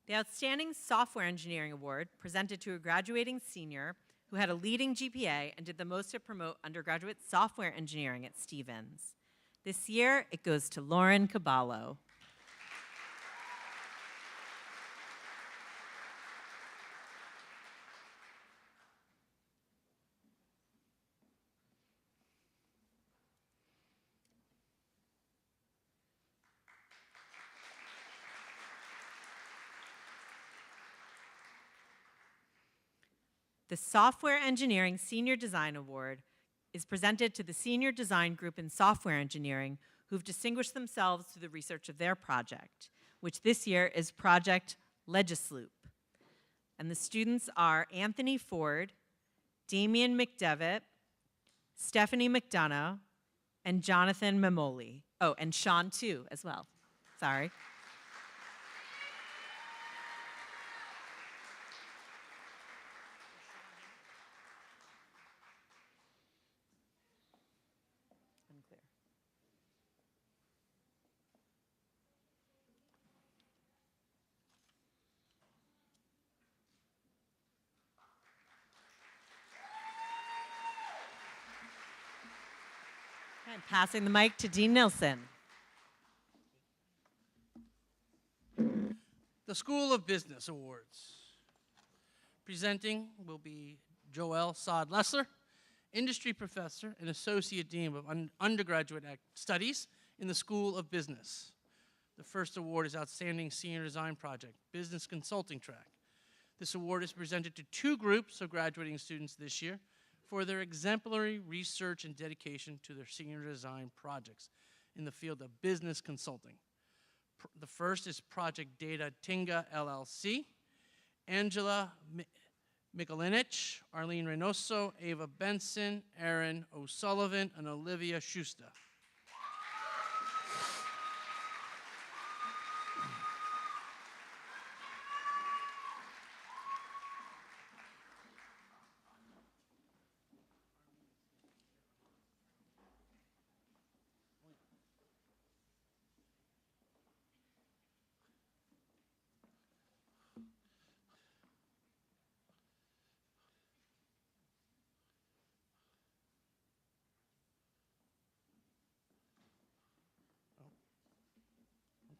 The Outstanding Software Engineering Award, presented to a graduating senior who had a leading GPA and did the most to promote undergraduate software engineering at Stevens. This year, it goes to Lauren Caballo. The Software Engineering Senior Design Award is presented to the senior design group in software engineering who've distinguished themselves through the research of their project, which this year is Project Legisloop. And the students are Anthony Ford, Damian McDevitt, Stephanie McDonough, and Jonathan Memoli. Oh, and Sean too, as well. Sorry. Unclear. Okay, passing the mic to Dean Nilsson. The School of Business Awards. Presenting will be Joelle Saad-Lessler, Industry Professor and Associate Dean of Undergraduate Studies in the School of Business. The first award is Outstanding Senior Design Project, Business Consulting Track. This award is presented to 2 groups of graduating students this year for their exemplary research and dedication to their senior design projects in the field of business consulting. The first is Project Data Tinga LLC. Angela Mikulinich, Arlene Reynoso, Ava Benson, Aaron O'Sullivan, and Olivia Schuster.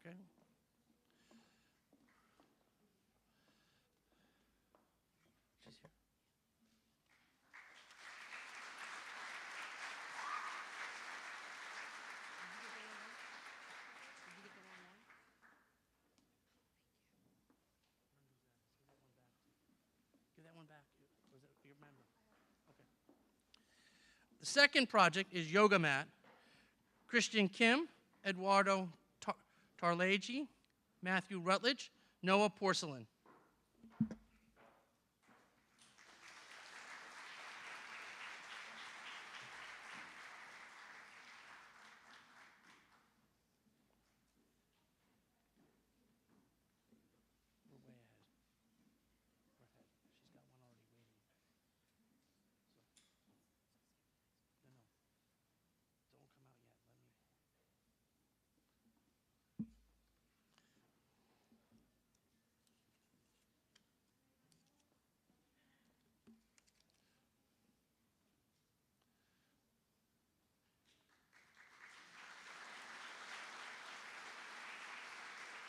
Okay. She's here. Give that one back. Was it your member? Okay. The second project is Yoga Mat. Christian Kim, Eduardo Tarlegi, Matthew Rutledge, Noah Porcelain. We're way ahead. We're ahead. She's got one already waiting. No, don't come out yet. Let me.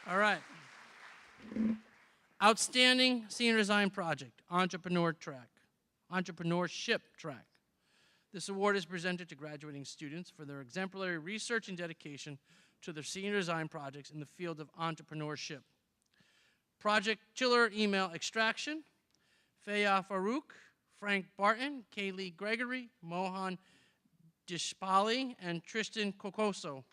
All right. Outstanding Senior Design Project, Entrepreneurship Track. This award is presented to graduating students for their exemplary research and dedication to their senior design projects in the field of entrepreneurship. Project Chiller Email Extraction, Faya Farouk, Frank Barton, Kaylee Gregory, Mohan Dishpali, and Tristan Kokoso.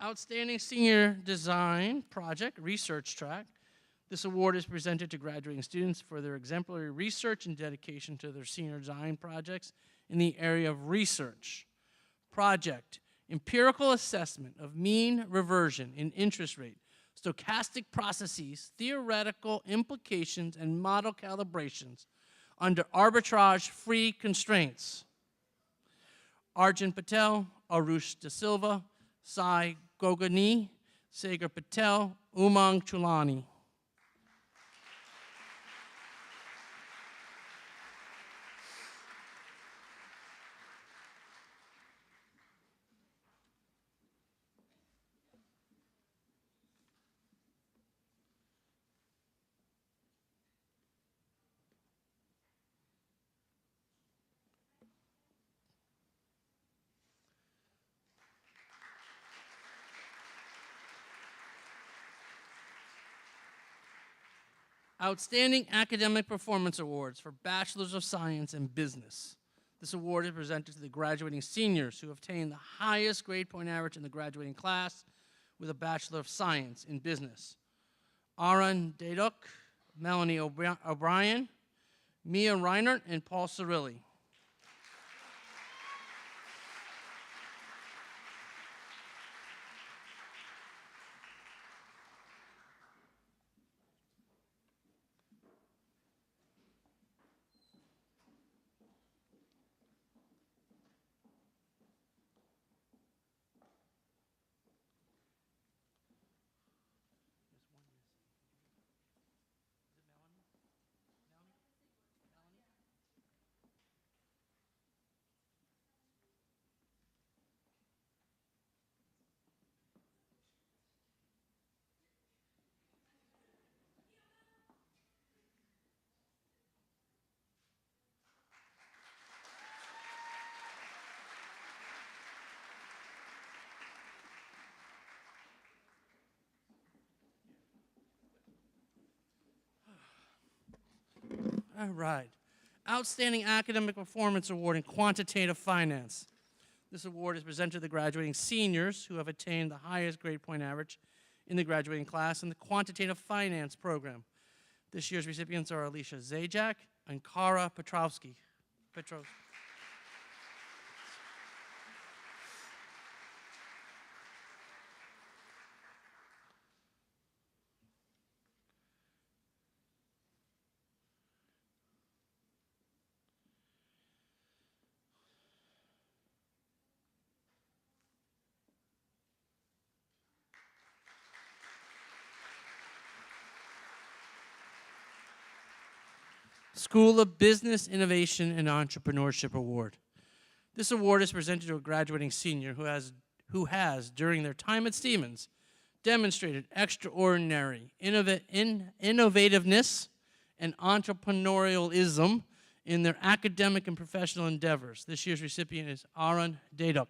Outstanding Senior Design Project, Research Track. This award is presented to graduating students for their exemplary research and dedication to their senior design projects in the area of research. Project, empirical assessment of mean reversion in interest rate, stochastic processes, theoretical implications, and model calibrations under arbitrage-free constraints. Arjun Patel, Arush De Silva, Sai Gogani, Sagar Patel, Umang Chulani. Outstanding Academic Performance Awards for Bachelors of Science in Business. This award is presented to the graduating seniors who have obtained the highest grade point average in the graduating class with a Bachelor of Science in Business. Aaron Daduk, Melanie O'Brien, Mia Reinert, and Paul Cirilli. All right. Outstanding Academic Performance Award in Quantitative Finance. This award is presented to the graduating seniors who have attained the highest grade point average in the graduating class in the Quantitative Finance program. This year's recipients are Alicia Zajac and Kara Petrovsky. School of Business, Innovation, and Entrepreneurship Award. This award is presented to a graduating senior who has, during their time at Stevens, demonstrated extraordinary innovativeness and entrepreneurialism in their academic and professional endeavors. This year's recipient is Aaron Daduk.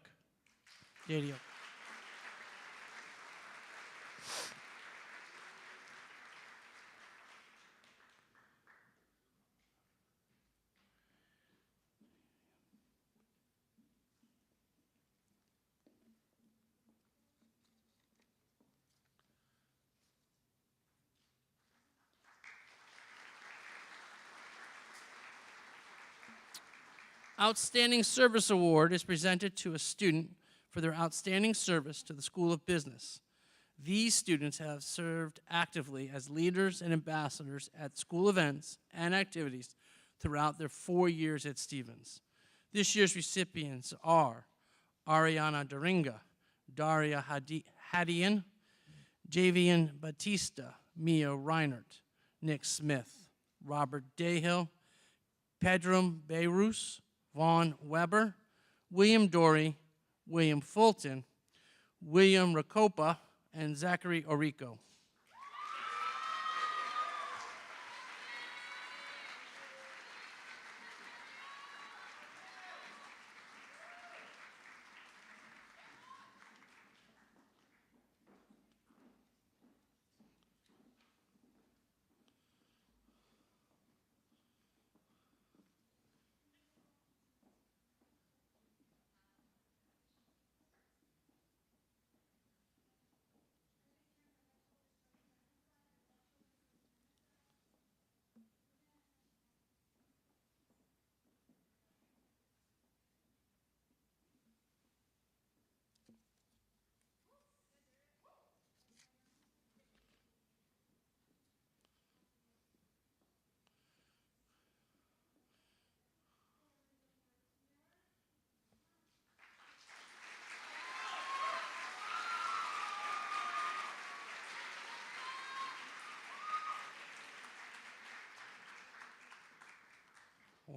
Outstanding Service Award is presented to a student for their outstanding service to the School of Business. These students have served actively as leaders and ambassadors at school events and activities throughout their 4 years at Stevens. This year's recipients are Ariana Doringa, Daria Hadian, Javian Batista, Mia Reinert, Nick Smith, Robert Dahill, Pedram Beirus, Vaughn Weber, William Dory, William Fulton, William Racopa, and Zachary Orico.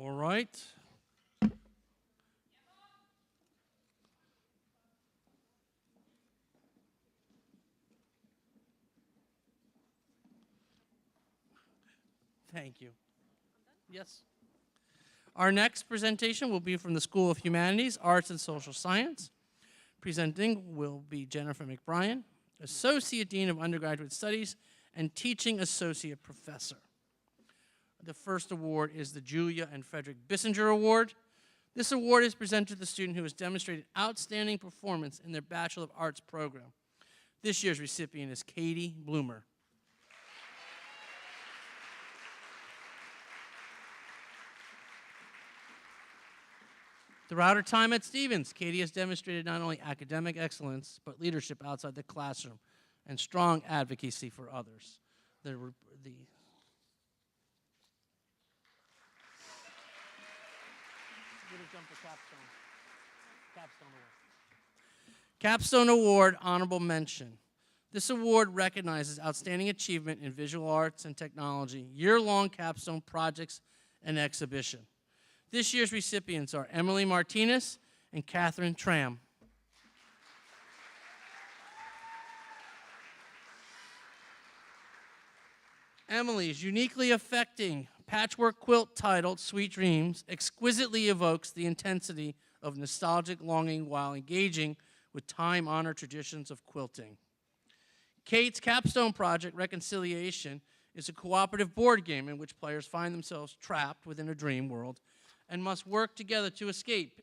All right. Thank you. Yes. Our next presentation will be from the School of Humanities, Arts, and Social Science. Presenting will be Jennifer McBrien, Associate Dean of Undergraduate Studies and Teaching Associate Professor. The first award is the Julia and Frederick Bissinger Award. This award is presented to the student who has demonstrated outstanding performance in their Bachelor of Arts program. This year's recipient is Katie Bloomer. Throughout her time at Stevens, Katie has demonstrated not only academic excellence, but leadership outside the classroom and strong advocacy for others. Would have jumped for Capstone. Capstone Award. Capstone Award, honorable mention. This award recognizes outstanding achievement in visual arts and technology, year-long capstone projects and exhibition. This year's recipients are Emily Martinez and Catherine Tram. Emily's uniquely affecting patchwork quilt titled Sweet Dreams exquisitely evokes the intensity of nostalgic longing while engaging with time-honored traditions of quilting. Kate's capstone project, Reconciliation, is a cooperative board game in which players find themselves trapped within a dream world and must work together to escape.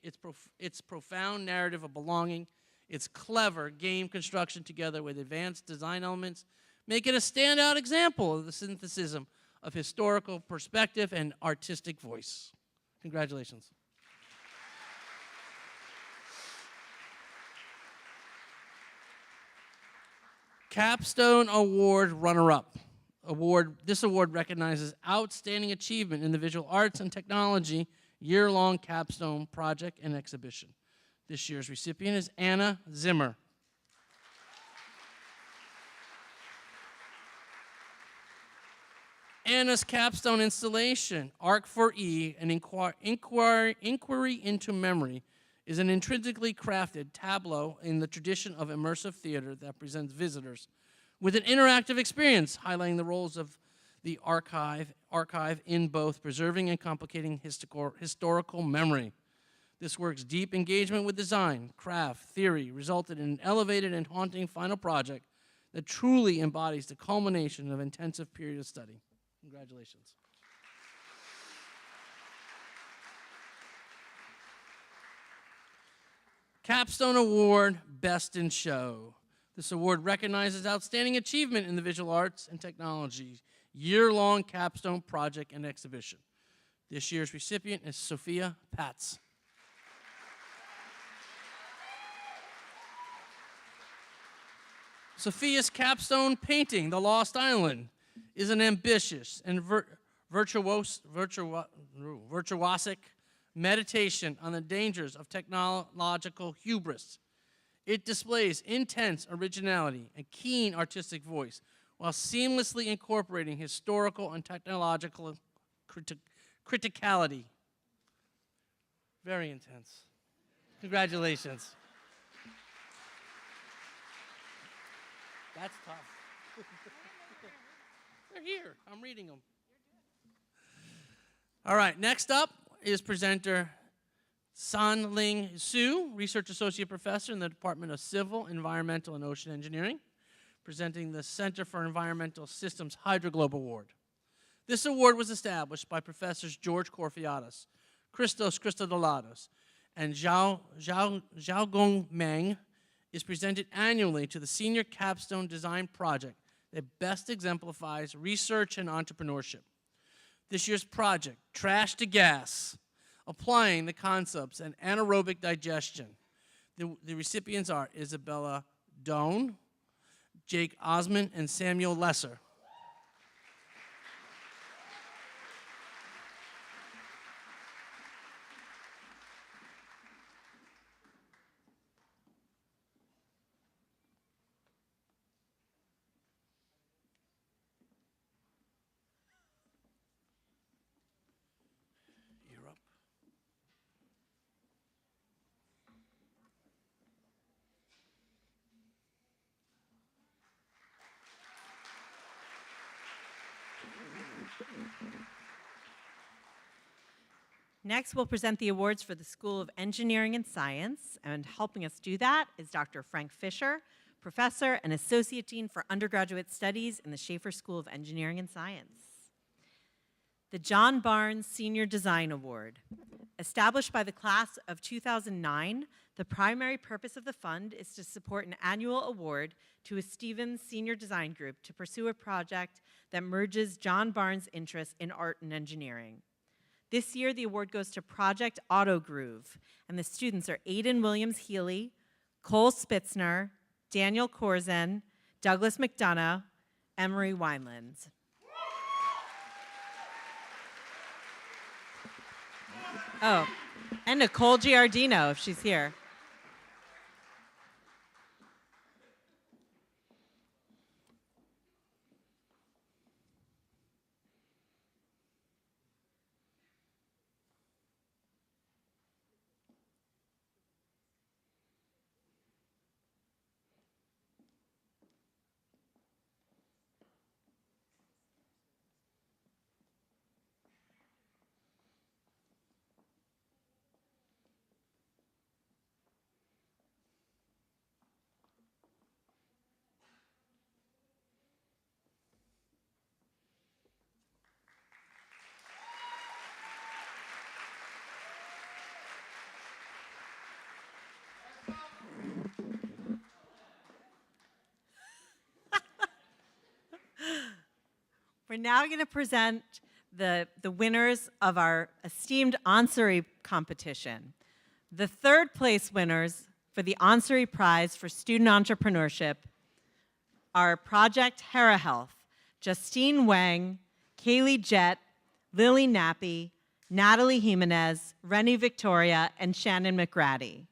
Its profound narrative of belonging, its clever game construction together with advanced design elements make it a standout example of the synthesis of historical perspective and artistic voice. Congratulations. Capstone Award runner-up. This award recognizes outstanding achievement in the visual arts and technology year-long capstone project and exhibition. This year's recipient is Anna Zimmer. Anna's capstone installation, Arc for E, an inquiry into memory, is an intrinsically crafted tableau in the tradition of immersive theater that presents visitors with an interactive experience highlighting the roles of the archive in both preserving and complicating historical memory. This work's deep engagement with design, craft, theory resulted in an elevated and haunting final project that truly embodies the culmination of an intensive period of study. Congratulations. Capstone Award, Best in Show. This award recognizes outstanding achievement in the visual arts and technology, year-long capstone project and exhibition. This year's recipient is Sophia Patz. Sophia's capstone painting, The Lost Island, is an ambitious and virtuosic meditation on the dangers of technological hubris. It displays intense originality and keen artistic voice while seamlessly incorporating historical and technological criticality. Very intense. Congratulations. That's tough. They're here. I'm reading them. All right, next up is presenter San Ling Su, Research Associate Professor in the Department of Civil, Environmental, and Ocean Engineering, presenting the Center for Environmental Systems Hydroglobe Award. This award was established by Professors George Corfiatis, Christos Christodouladis, and Xiaogong Meng, is presented annually to the Senior Capstone Design Project that best exemplifies research and entrepreneurship. This year's project, Trash to Gas, applying the concepts and anaerobic digestion. The recipients are Isabella Doan, Jake Osmond, and Samuel Lesser. You're Next, we'll present the awards for the School of Engineering and Science, and helping us do that is Dr. Frank Fisher, Professor and Associate Dean for Undergraduate Studies in the Schaefer School of Engineering and Science. The John Barnes Senior Design Award. Established by the class of 2009, the primary purpose of the fund is to support an annual award to a Stevens Senior Design Group to pursue a project that merges John Barnes' interests in art and engineering. This year, the award goes to Project Auto Groove, and the students are Aiden Williams-Healy, Cole Spitzner, Daniel Korzen, Douglas McDonough, Emery Wineland. Oh, and Nicole Giardino, if she's here. We're now going to present the winners of our esteemed Ansari competition. The third place winners for the Ansari Prize for Student Entrepreneurship are Project Hera Health, Justine Wang, Kaylee Jett, Lily Nappy, Natalie Jimenez, Rennie Victoria, and Shannon McGrady.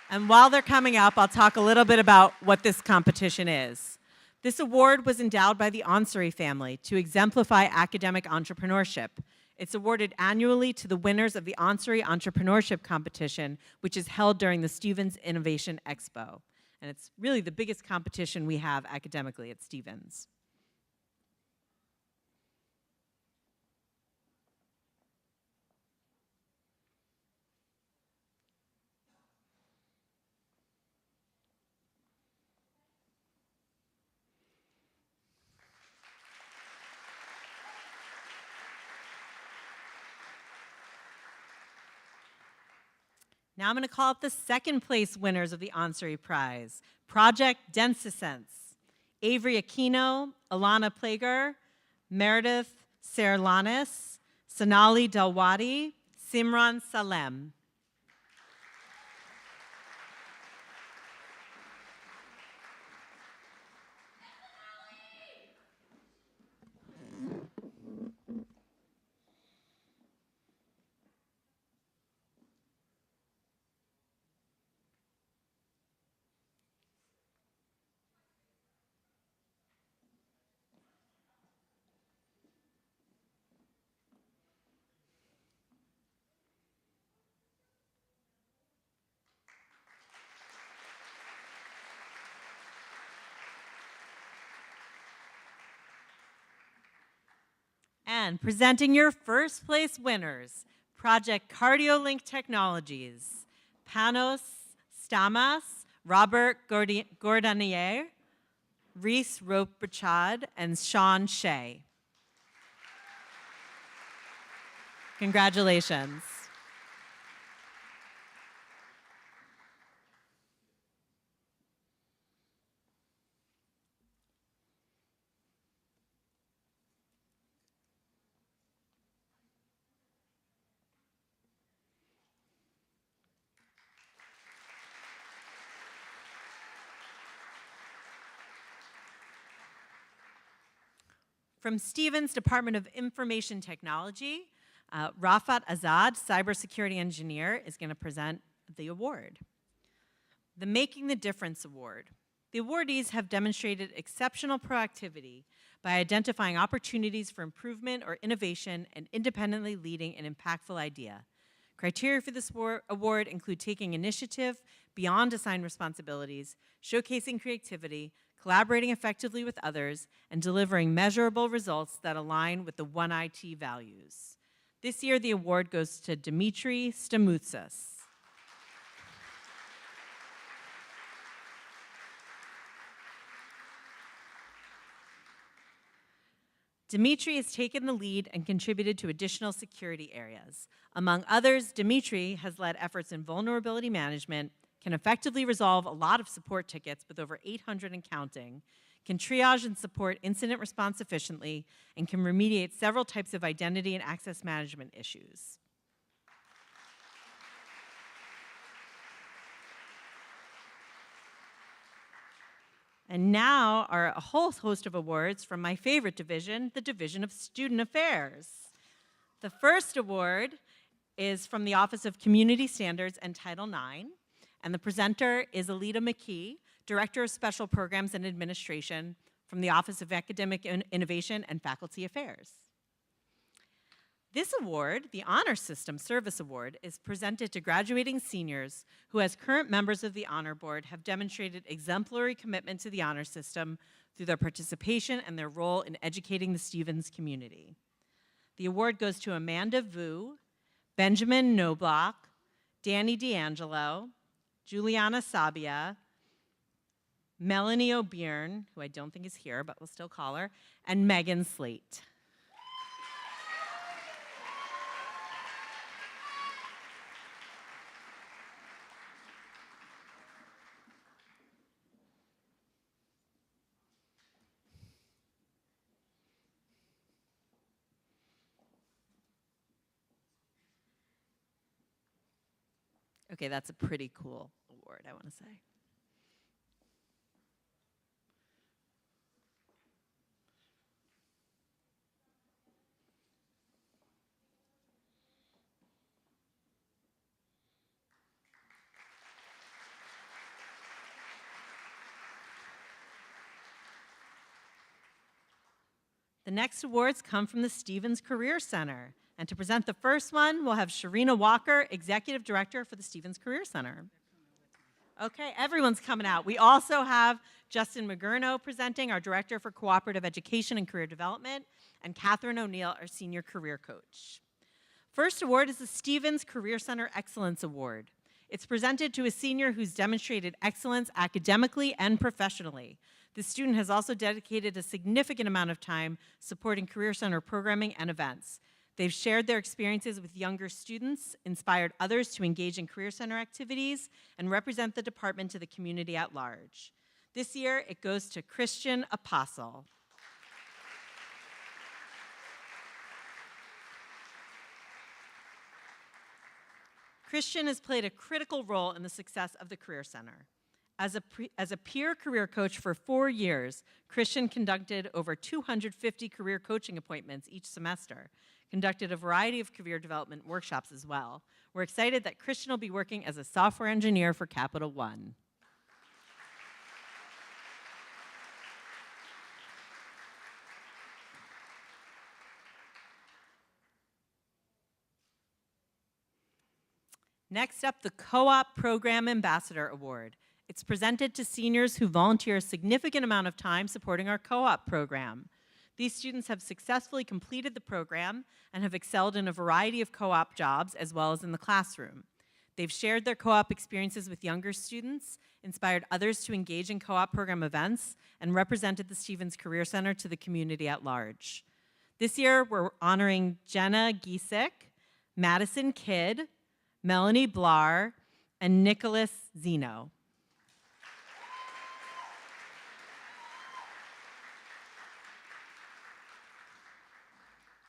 And while they're coming up, I'll talk a little bit about what this competition is. This award was endowed by the Ansari family to exemplify academic entrepreneurship. It's awarded annually to the winners of the Ansari Entrepreneurship Competition, which is held during the Stevens Innovation Expo. And it's really the biggest competition we have academically at Stevens. Now I'm going to call up the second place winners of the Ansari Prize. Project Densisense, Avery Aquino, Alana Plager, Meredith Serlanis, Sonali Dalwadi, Simran Salem. And presenting your first place winners, Project CardioLink Technologies, Panos Stamas, Robert Gordonier, Reese Rope-Brachad, and Sean Shea. Congratulations. From Stevens Department of Information Technology, Rafat Azad, cybersecurity engineer, is going to present the award. The Making the Difference Award. The awardees have demonstrated exceptional proactivity by identifying opportunities for improvement or innovation and independently leading an impactful idea. Criteria for this award include taking initiative beyond assigned responsibilities, showcasing creativity, collaborating effectively with others, and delivering measurable results that align with the One IT values. This year, the award goes to Dimitri Stamoutsas. Dimitri has taken the lead and contributed to additional security areas. Among others, Dimitri has led efforts in vulnerability management, can effectively resolve a lot of support tickets with over 800 and counting, can triage and support incident response efficiently, and can remediate several types of identity and access management issues. And now are a whole host of awards from my favorite division, the Division of Student Affairs. The first award is from the Office of Community Standards and Title IX, and the presenter is Alita McKee, Director of Special Programs and Administration from the Office of Academic Innovation and Faculty Affairs. This award, the Honor System Service Award, is presented to graduating seniors who, as current members of the Honor Board, have demonstrated exemplary commitment to the honor system through their participation and their role in educating the Stevens community. The award goes to Amanda Vu, Benjamin Knobloch, Danny D'Angelo, Juliana Sabia, Melanie O'Byrne, who I don't think is here, but we'll still call her, and Megan Slate. Okay, that's a pretty cool award, I want to say. The next awards come from the Stevens Career Center. And to present the first one, we'll have Sharina Walker, Executive Director for the Stevens Career Center. Okay, everyone's coming out. We also have Justin McGurno presenting, our Director for Cooperative Education and Career Development, and Catherine O'Neill, our Senior Career Coach. First award is the Stevens Career Center Excellence Award. It's presented to a senior who's demonstrated excellence academically and professionally. The student has also dedicated a significant amount of time supporting Career Center programming and events. They've shared their experiences with younger students, inspired others to engage in Career Center activities, and represent the department to the community at large. This year, it goes to Christian Apostle. Christian has played a critical role in the success of the Career Center. As a peer career coach for 4 years, Christian conducted over 250 career coaching appointments each semester, conducted a variety of career development workshops as well. We're excited that Christian will be working as a software engineer for Capital One. Next up, the Co-op Program Ambassador Award. It's presented to seniors who volunteer a significant amount of time supporting our co-op program. These students have successfully completed the program and have excelled in a variety of co-op jobs as well as in the classroom. They've shared their co-op experiences with younger students, inspired others to engage in co-op program events, and represented the Stevens Career Center to the community at large. This year, we're honoring Jenna Giesick, Madison Kidd, Melanie Blar, and Nicholas Zeno.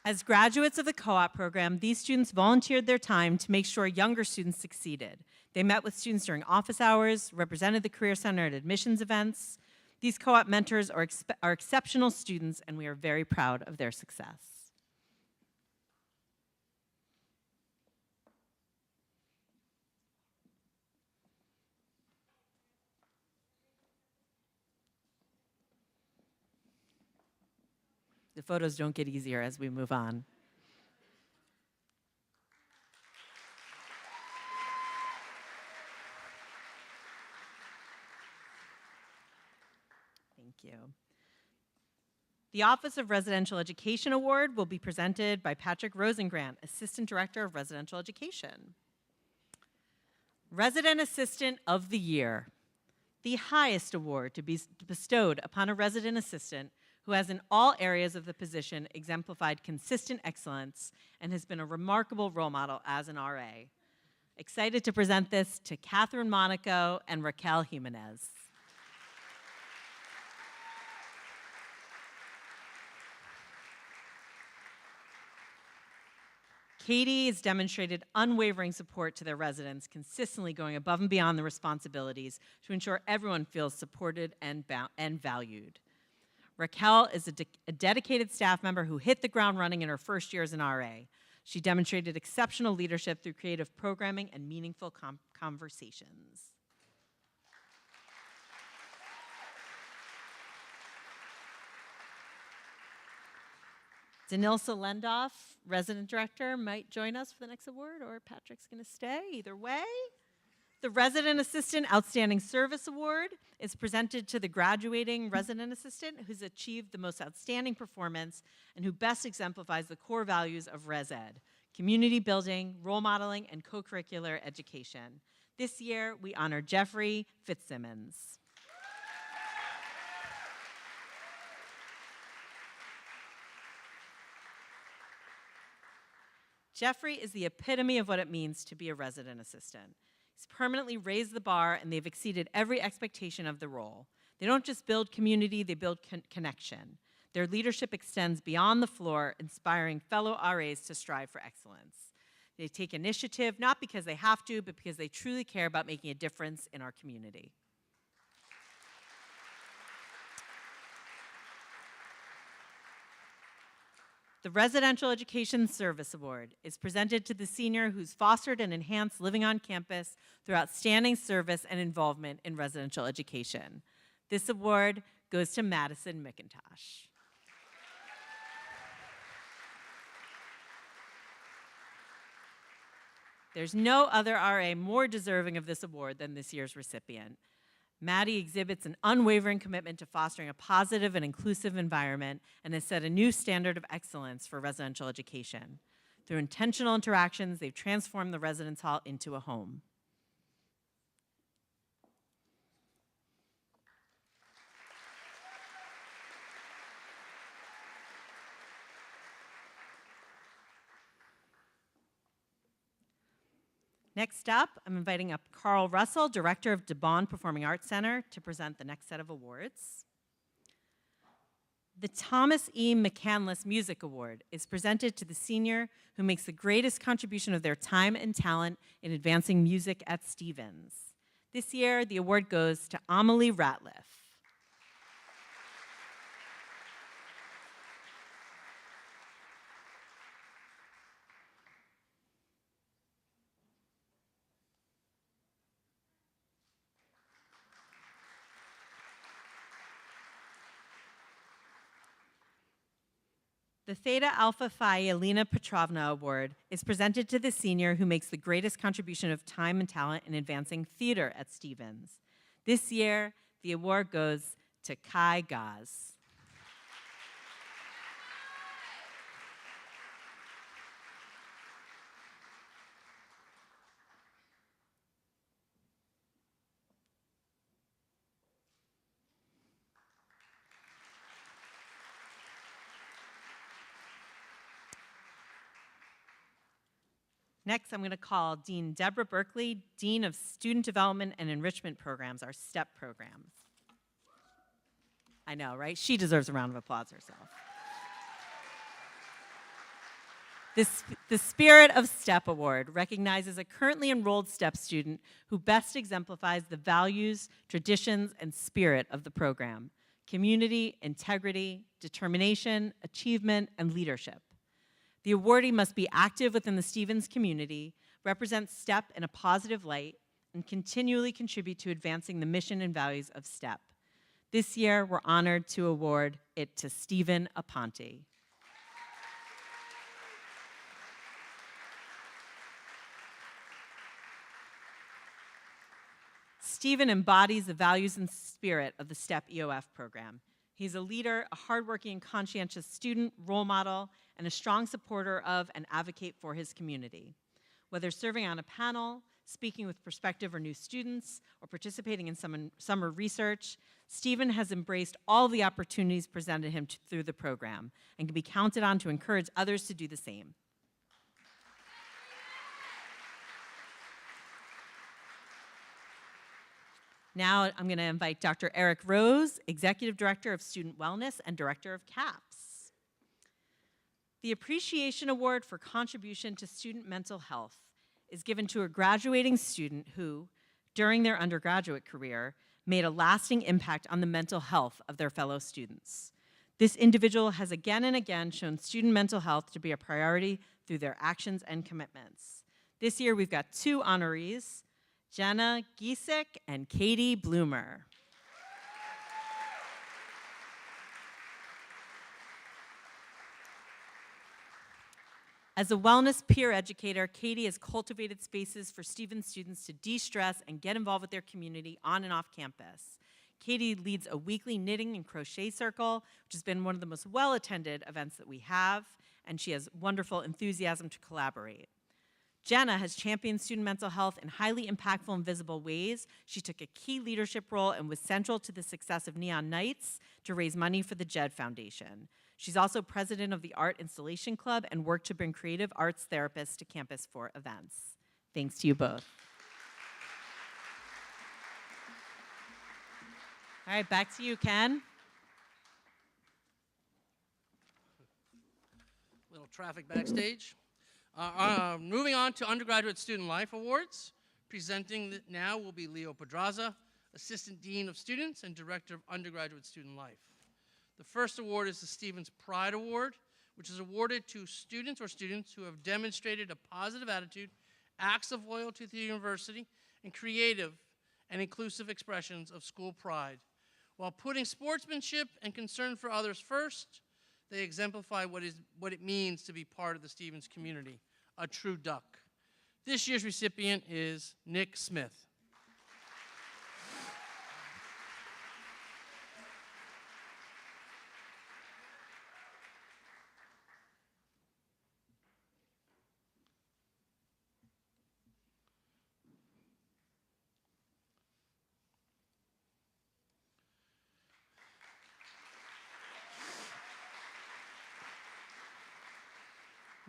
As graduates of the co-op program, these students volunteered their time to make sure younger students succeeded. They met with students during office hours, represented the Career Center at admissions events. These co-op mentors are exceptional students, and we are very proud of their success. The photos don't get easier as we move on. Thank The Office of Residential Education Award will be presented by Patrick Rosengrant, Assistant Director of Residential Education. Resident Assistant of the Year, the highest award to be bestowed upon a resident assistant who has in all areas of the position exemplified consistent excellence and has been a remarkable role model as an RA. Excited to present this to Catherine Monaco and Raquel Jimenez. Katie has demonstrated unwavering support to their residents, consistently going above and beyond the responsibilities to ensure everyone feels supported and valued. Raquel is a dedicated staff member who hit the ground running in her first year as an RA. She demonstrated exceptional leadership through creative programming and meaningful conversations. Danilsa Lendoff, Resident Director, might join us for the next award, or Patrick's going to stay. Either way. The Resident Assistant Outstanding Service Award is presented to the graduating Resident Assistant who's achieved the most outstanding performance and who best exemplifies the core values of Res Ed: community building, role modeling, and co-curricular education. This year, we honor Jeffrey Fitzsimmons. Jeffrey is the epitome of what it means to be a resident assistant. He's permanently raised the bar, and they've exceeded every expectation of the role. They don't just build community, they build connection. Their leadership extends beyond the floor, inspiring fellow RAs to strive for excellence. They take initiative, not because they have to, but because they truly care about making a difference in our community. The Residential Education Service Award is presented to the senior who's fostered and enhanced living on campus through outstanding service and involvement in residential education. This award goes to Madison McIntosh. There's no other RA more deserving of this award than this year's recipient. Maddie exhibits an unwavering commitment to fostering a positive and inclusive environment and has set a new standard of excellence for residential education. Through intentional interactions, they've transformed the residence hall into a home. Next up, I'm inviting up Carl Russell, Director of DeBaun Performing Arts Center, to present the next set of awards. The Thomas E. McCandless Music Award is presented to the senior who makes the greatest contribution of their time and talent in advancing music at Stevens. This year, the award goes to Amelie Ratliff. The Theta Alpha Phi Elena Petrovna Award is presented to the senior who makes the greatest contribution of time and talent in advancing theater at Stevens. This year, the award goes to Kai Gaz. Next, I'm going to call Dean Deborah Berkeley, Dean of Student Development and Enrichment Programs, our STEP programs. I know, right? She deserves a round of applause herself. The Spirit of STEP Award recognizes a currently enrolled STEP student who best exemplifies the values, traditions, and spirit of the program: community, integrity, determination, achievement, and leadership. The awardee must be active within the Stevens community, represent STEP in a positive light, and continually contribute to advancing the mission and values of STEP. This year, we're honored to award it to Stephen Aponte. Stephen embodies the values and spirit of the STEP EOF program. He's a leader, a hardworking and conscientious student, role model, and a strong supporter of and advocate for his community. Whether serving on a panel, speaking with prospective or new students, or participating in summer research, Stephen has embraced all the opportunities presented him through the program and can be counted on to encourage others to do the same. Now I'm going to invite Dr. Eric Rose, Executive Director of Student Wellness and Director of CAPS. The Appreciation Award for Contribution to Student Mental Health is given to a graduating student who, during their undergraduate career, made a lasting impact on the mental health of their fellow students. This individual has again and again shown student mental health to be a priority through their actions and commitments. This year we've got two honorees, Jenna Giesek and Katie Bloomer. As a wellness peer educator, Katie has cultivated spaces for Stephen students to de-stress and get involved with their community on and off campus. Katie leads a weekly knitting and crochet circle, which has been one of the most well-attended events that we have, and she has wonderful enthusiasm to collaborate. Jenna has championed student mental health in highly impactful and visible ways. She took a key leadership role and was central to the success of Neon Nights to raise money for the JED Foundation. She's also president of the Art Installation Club and worked to bring creative arts therapists to campus for events. Thanks to you both. All right, back to you, Ken. Little traffic backstage. Moving on to Undergraduate Student Life Awards. Presenting now will be Leo Pedraza, Assistant Dean of Students and Director of Undergraduate Student Life. The first award is the Stevens Pride Award, which is awarded to students who have demonstrated a positive attitude, acts of loyalty to the university, and creative and inclusive expressions of school pride. While putting sportsmanship and concern for others first, they exemplify what it means to be part of the Stevens community, a true duck. This year's recipient is Nick Smith.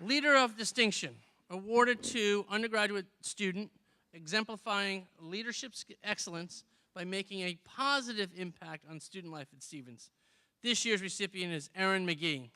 Leader of Distinction, awarded to undergraduate student, exemplifying leadership excellence by making a positive impact on student life at Stevens. This year's recipient is Erin McGee.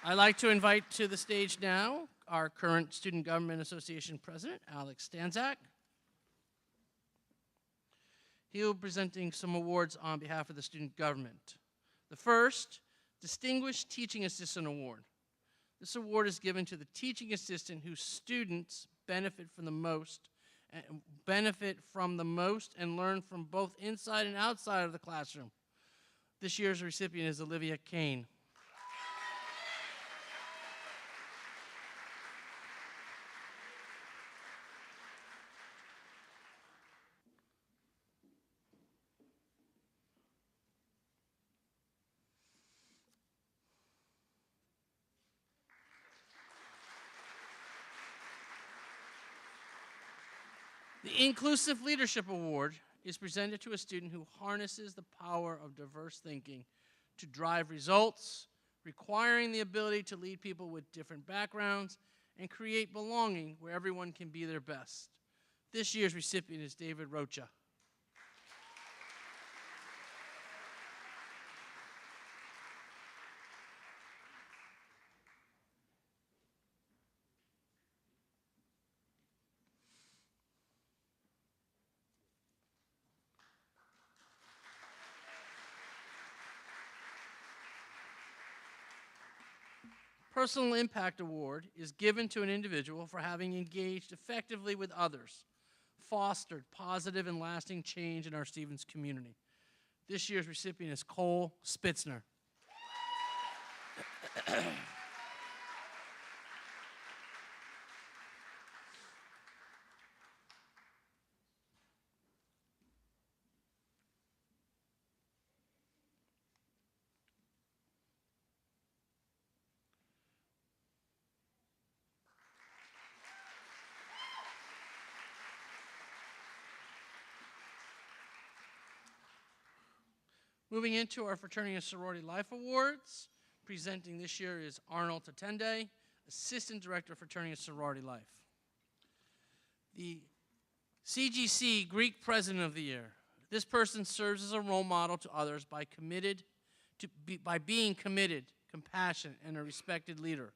I'd like to invite to the stage now our current Student Government Association President, Alex Stanzak. He will be presenting some awards on behalf of the student government. The first, Distinguished Teaching Assistant Award. This award is given to the teaching assistant whose students benefit from the most and learn from both inside and outside of the classroom. This year's recipient is Olivia Kane. The Inclusive Leadership Award is presented to a student who harnesses the power of diverse thinking to drive results, requiring the ability to lead people with different backgrounds and create belonging where everyone can be their best. This year's recipient is David Rocha. Personal Impact Award is given to an individual for having engaged effectively with others, fostered positive and lasting change in our Stevens community. This year's recipient is Cole Spitzner. Moving into our Fraternity and Sorority Life Awards, presenting this year is Arnold Tatende, Assistant Director of Fraternity and Sorority Life. The CGC Greek President of the Year. This person serves as a role model to others by being committed, compassionate, and a respected leader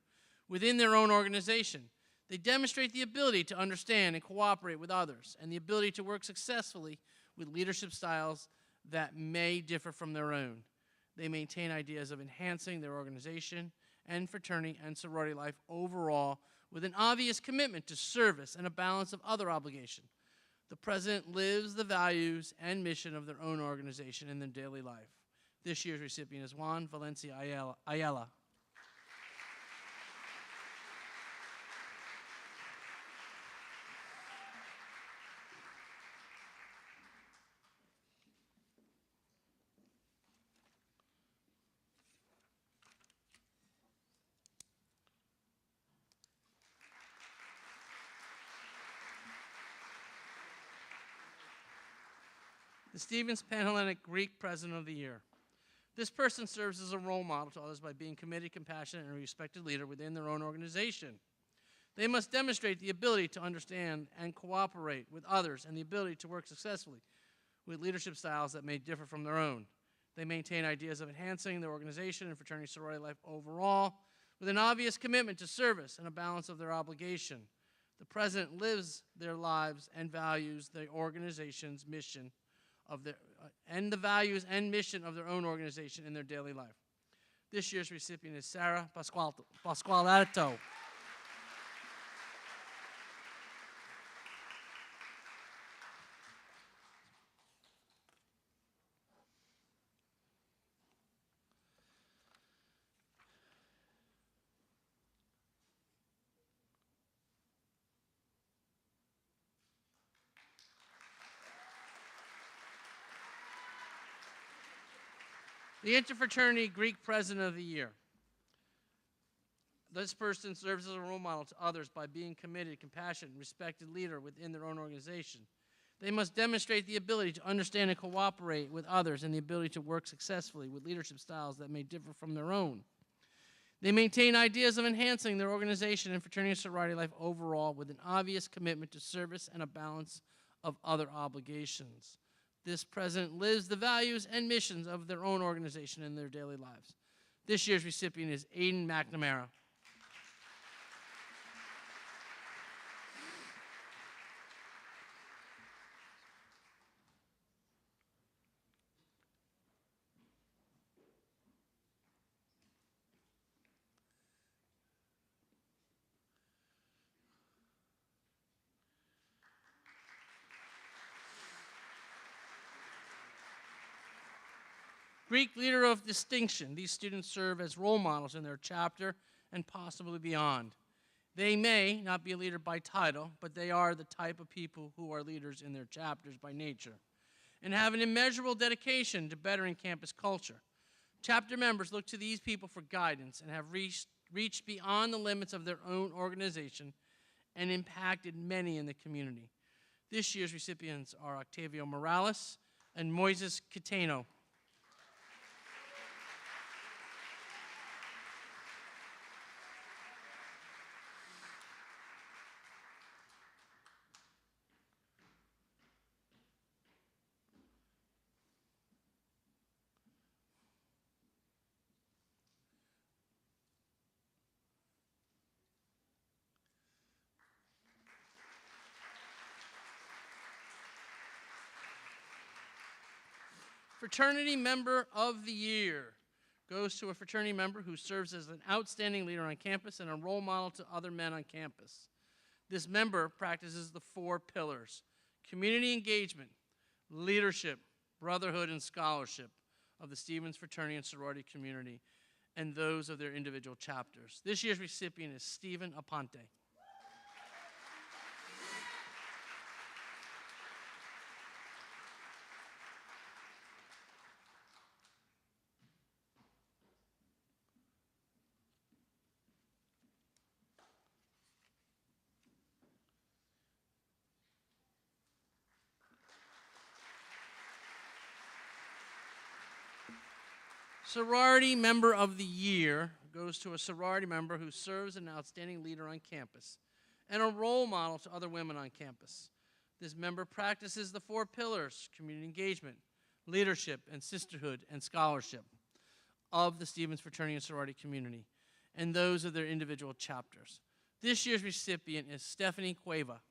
within their own organization. They demonstrate the ability to understand and cooperate with others and the ability to work successfully with leadership styles that may differ from their own. They maintain ideas of enhancing their organization and fraternity and sorority life overall with an obvious commitment to service and a balance of other obligation. The president lives the values and mission of their own organization in their daily life. This year's recipient is Juan Valencia Ayala. The Stevens Panhellenic Greek President of the Year. This person serves as a role model to others by being committed, compassionate, and a respected leader within their own organization. They must demonstrate the ability to understand and cooperate with others and the ability to work successfully with leadership styles that may differ from their own. They maintain ideas of enhancing their organization and fraternity sorority life overall with an obvious commitment to service and a balance of their obligation. The president lives their lives and values the organization's mission and the values and mission of their own organization in their daily life. This year's recipient is Sarah Pasqualato. The Interfraternity Greek President of the Year. This person serves as a role model to others by being committed, compassionate, and respected leader within their own organization. They must demonstrate the ability to understand and cooperate with others and the ability to work successfully with leadership styles that may differ from their own. They maintain ideas of enhancing their organization and fraternity and sorority life overall with an obvious commitment to service and a balance of other obligations. This president lives the values and missions of their own organization in their daily lives. This year's recipient is Aiden McNamara. Greek Leader of Distinction. These students serve as role models in their chapter and possibly beyond. They may not be a leader by title, but they are the type of people who are leaders in their chapters by nature and have an immeasurable dedication to bettering campus culture. Chapter members look to these people for guidance and have reached beyond the limits of their own organization and impacted many in the community. This year's recipients are Octavio Morales and Moises Cateno. Fraternity Member of the Year goes to a fraternity member who serves as an outstanding leader on campus and a role model to other men on campus. This member practices the 4 pillars: community engagement, leadership, brotherhood, and scholarship of the Stevens fraternity and sorority community and those of their individual chapters. This year's recipient is Stephen Aponte. Sorority Member of the Year goes to a sorority member who serves as an outstanding leader on campus and a role model to other women on campus. This member practices the 4 pillars: community engagement, leadership, and sisterhood and scholarship of the Stevens fraternity and sorority community and those of their individual chapters. This year's recipient is Stephanie Cueva.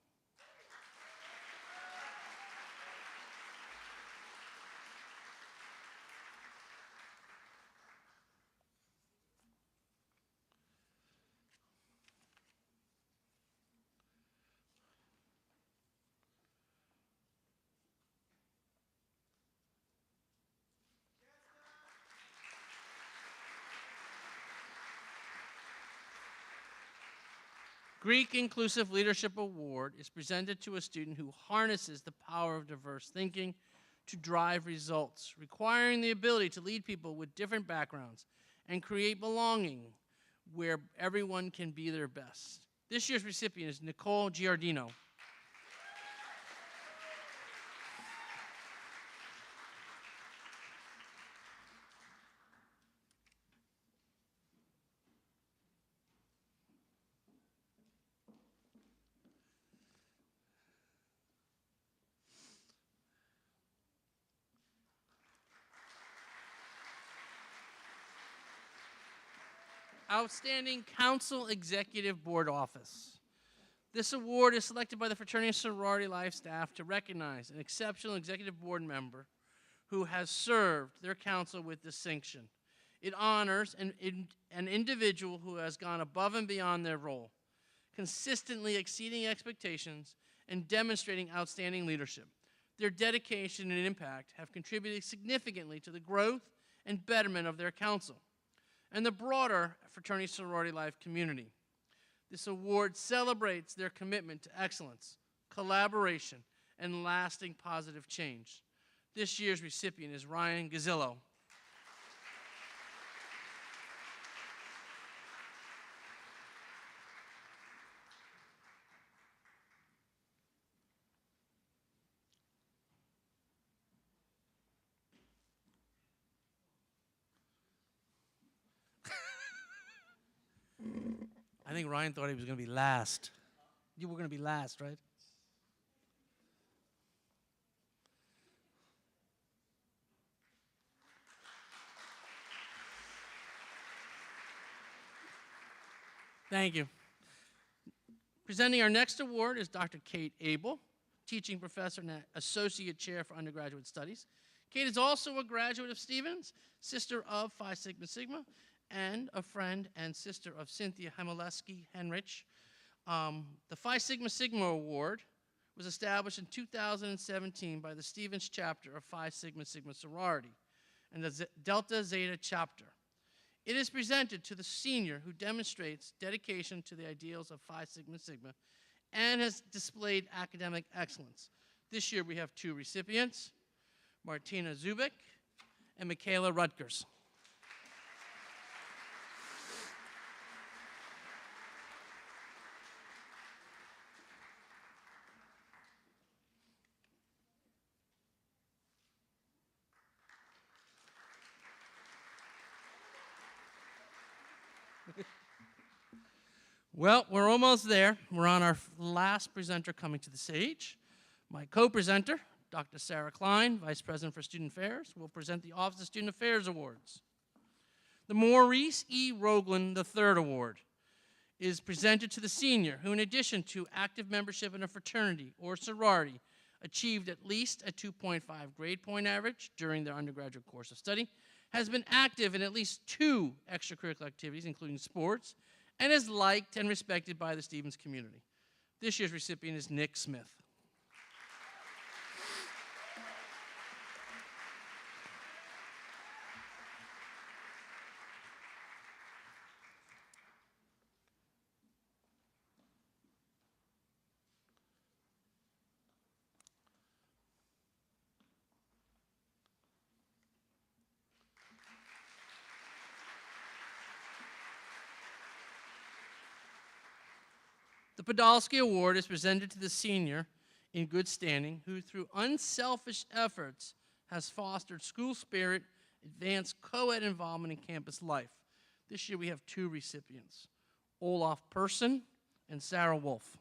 Greek Inclusive Leadership Award is presented to a student who harnesses the power of diverse thinking to drive results, requiring the ability to lead people with different backgrounds and create belonging where everyone can be their best. This year's recipient is Nicole Giardino. Outstanding Council Executive Board Office. This award is selected by the fraternity and sorority life staff to recognize an exceptional executive board member who has served their council with distinction. It honors an individual who has gone above and beyond their role, consistently exceeding expectations and demonstrating outstanding leadership. Their dedication and impact have contributed significantly to the growth and betterment of their council and the broader fraternity sorority life community. This award celebrates their commitment to excellence, collaboration, and lasting positive change. This year's recipient is Ryan Gazillo. I think Ryan thought he was going to be last. You were going to be last, right? Thank you. Presenting our next award is Dr. Kate Abel, teaching professor and associate chair for undergraduate studies. Kate is also a graduate of Stevens, sister of Phi Sigma Sigma, and a friend and sister of Cynthia Hamileski-Henrich. The Phi Sigma Sigma Award was established in 2017 by the Stevens chapter of Phi Sigma Sigma sorority and the Delta Zeta chapter. It is presented to the senior who demonstrates dedication to the ideals of Phi Sigma Sigma and has displayed academic excellence. This year we have 2 recipients, Martina Zubik and Michaela Rutgers. Well, we're almost there. We're on our last presenter coming to the stage. My co-presenter, Dr. Sarah Klein, Vice President for Student Affairs, will present the Office of Student Affairs Awards. The Maurice E. Rogland III Award is presented to the senior who, in addition to active membership in a fraternity or sorority, achieved at least a 2.5 grade point average during their undergraduate course of study, has been active in at least 2 extracurricular activities, including sports, and is liked and respected by the Stevens community. This year's recipient is Nick Smith. The Podolsky Award is presented to the senior in good standing who, through unselfish efforts, has fostered school spirit, advanced co-ed involvement in campus life. This year we have 2 recipients, Olaf Person and Sarah Wolf.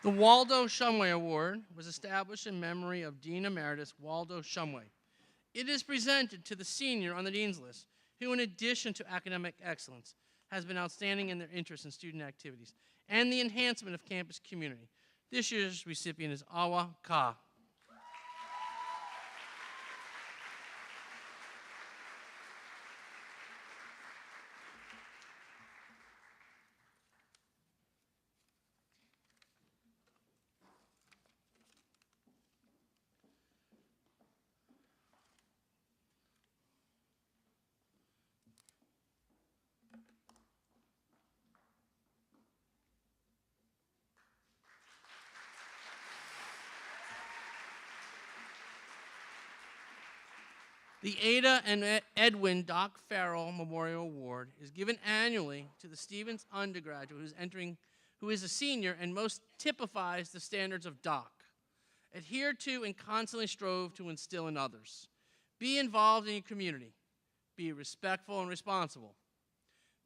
The Waldo Shumway Award was established in memory of Dean Emeritus Waldo Shumway. It is presented to the senior on the Dean's List, who, in addition to academic excellence, has been outstanding in their interest in student activities and the enhancement of campus community. This year's recipient is Awa Ka. The Ada and Edwin Doc Farrell Memorial Award is given annually to the Stevens undergraduate who is a senior and most typifies the standards of Doc. Adhere to and constantly strove to instill in others. Be involved in your community. Be respectful and responsible.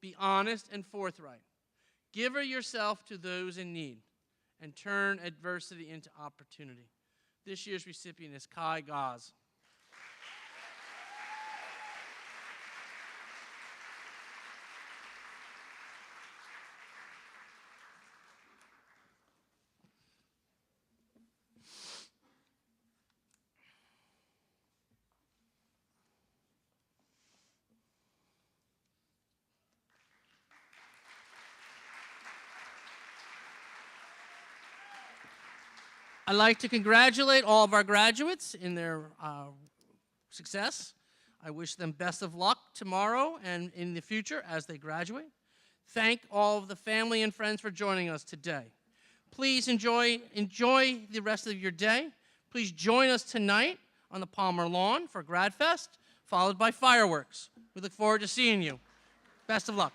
Be honest and forthright. Give of yourself to those in need and turn adversity into opportunity. This year's recipient is Kai Gaz. I'd like to congratulate all of our graduates in their success. I wish them best of luck tomorrow and in the future as they graduate. Thank all of the family and friends for joining us today. Please enjoy the rest of your day. Please join us tonight on the Palmer Lawn for Grad Fest, followed by fireworks. We look forward to seeing you. Best of luck.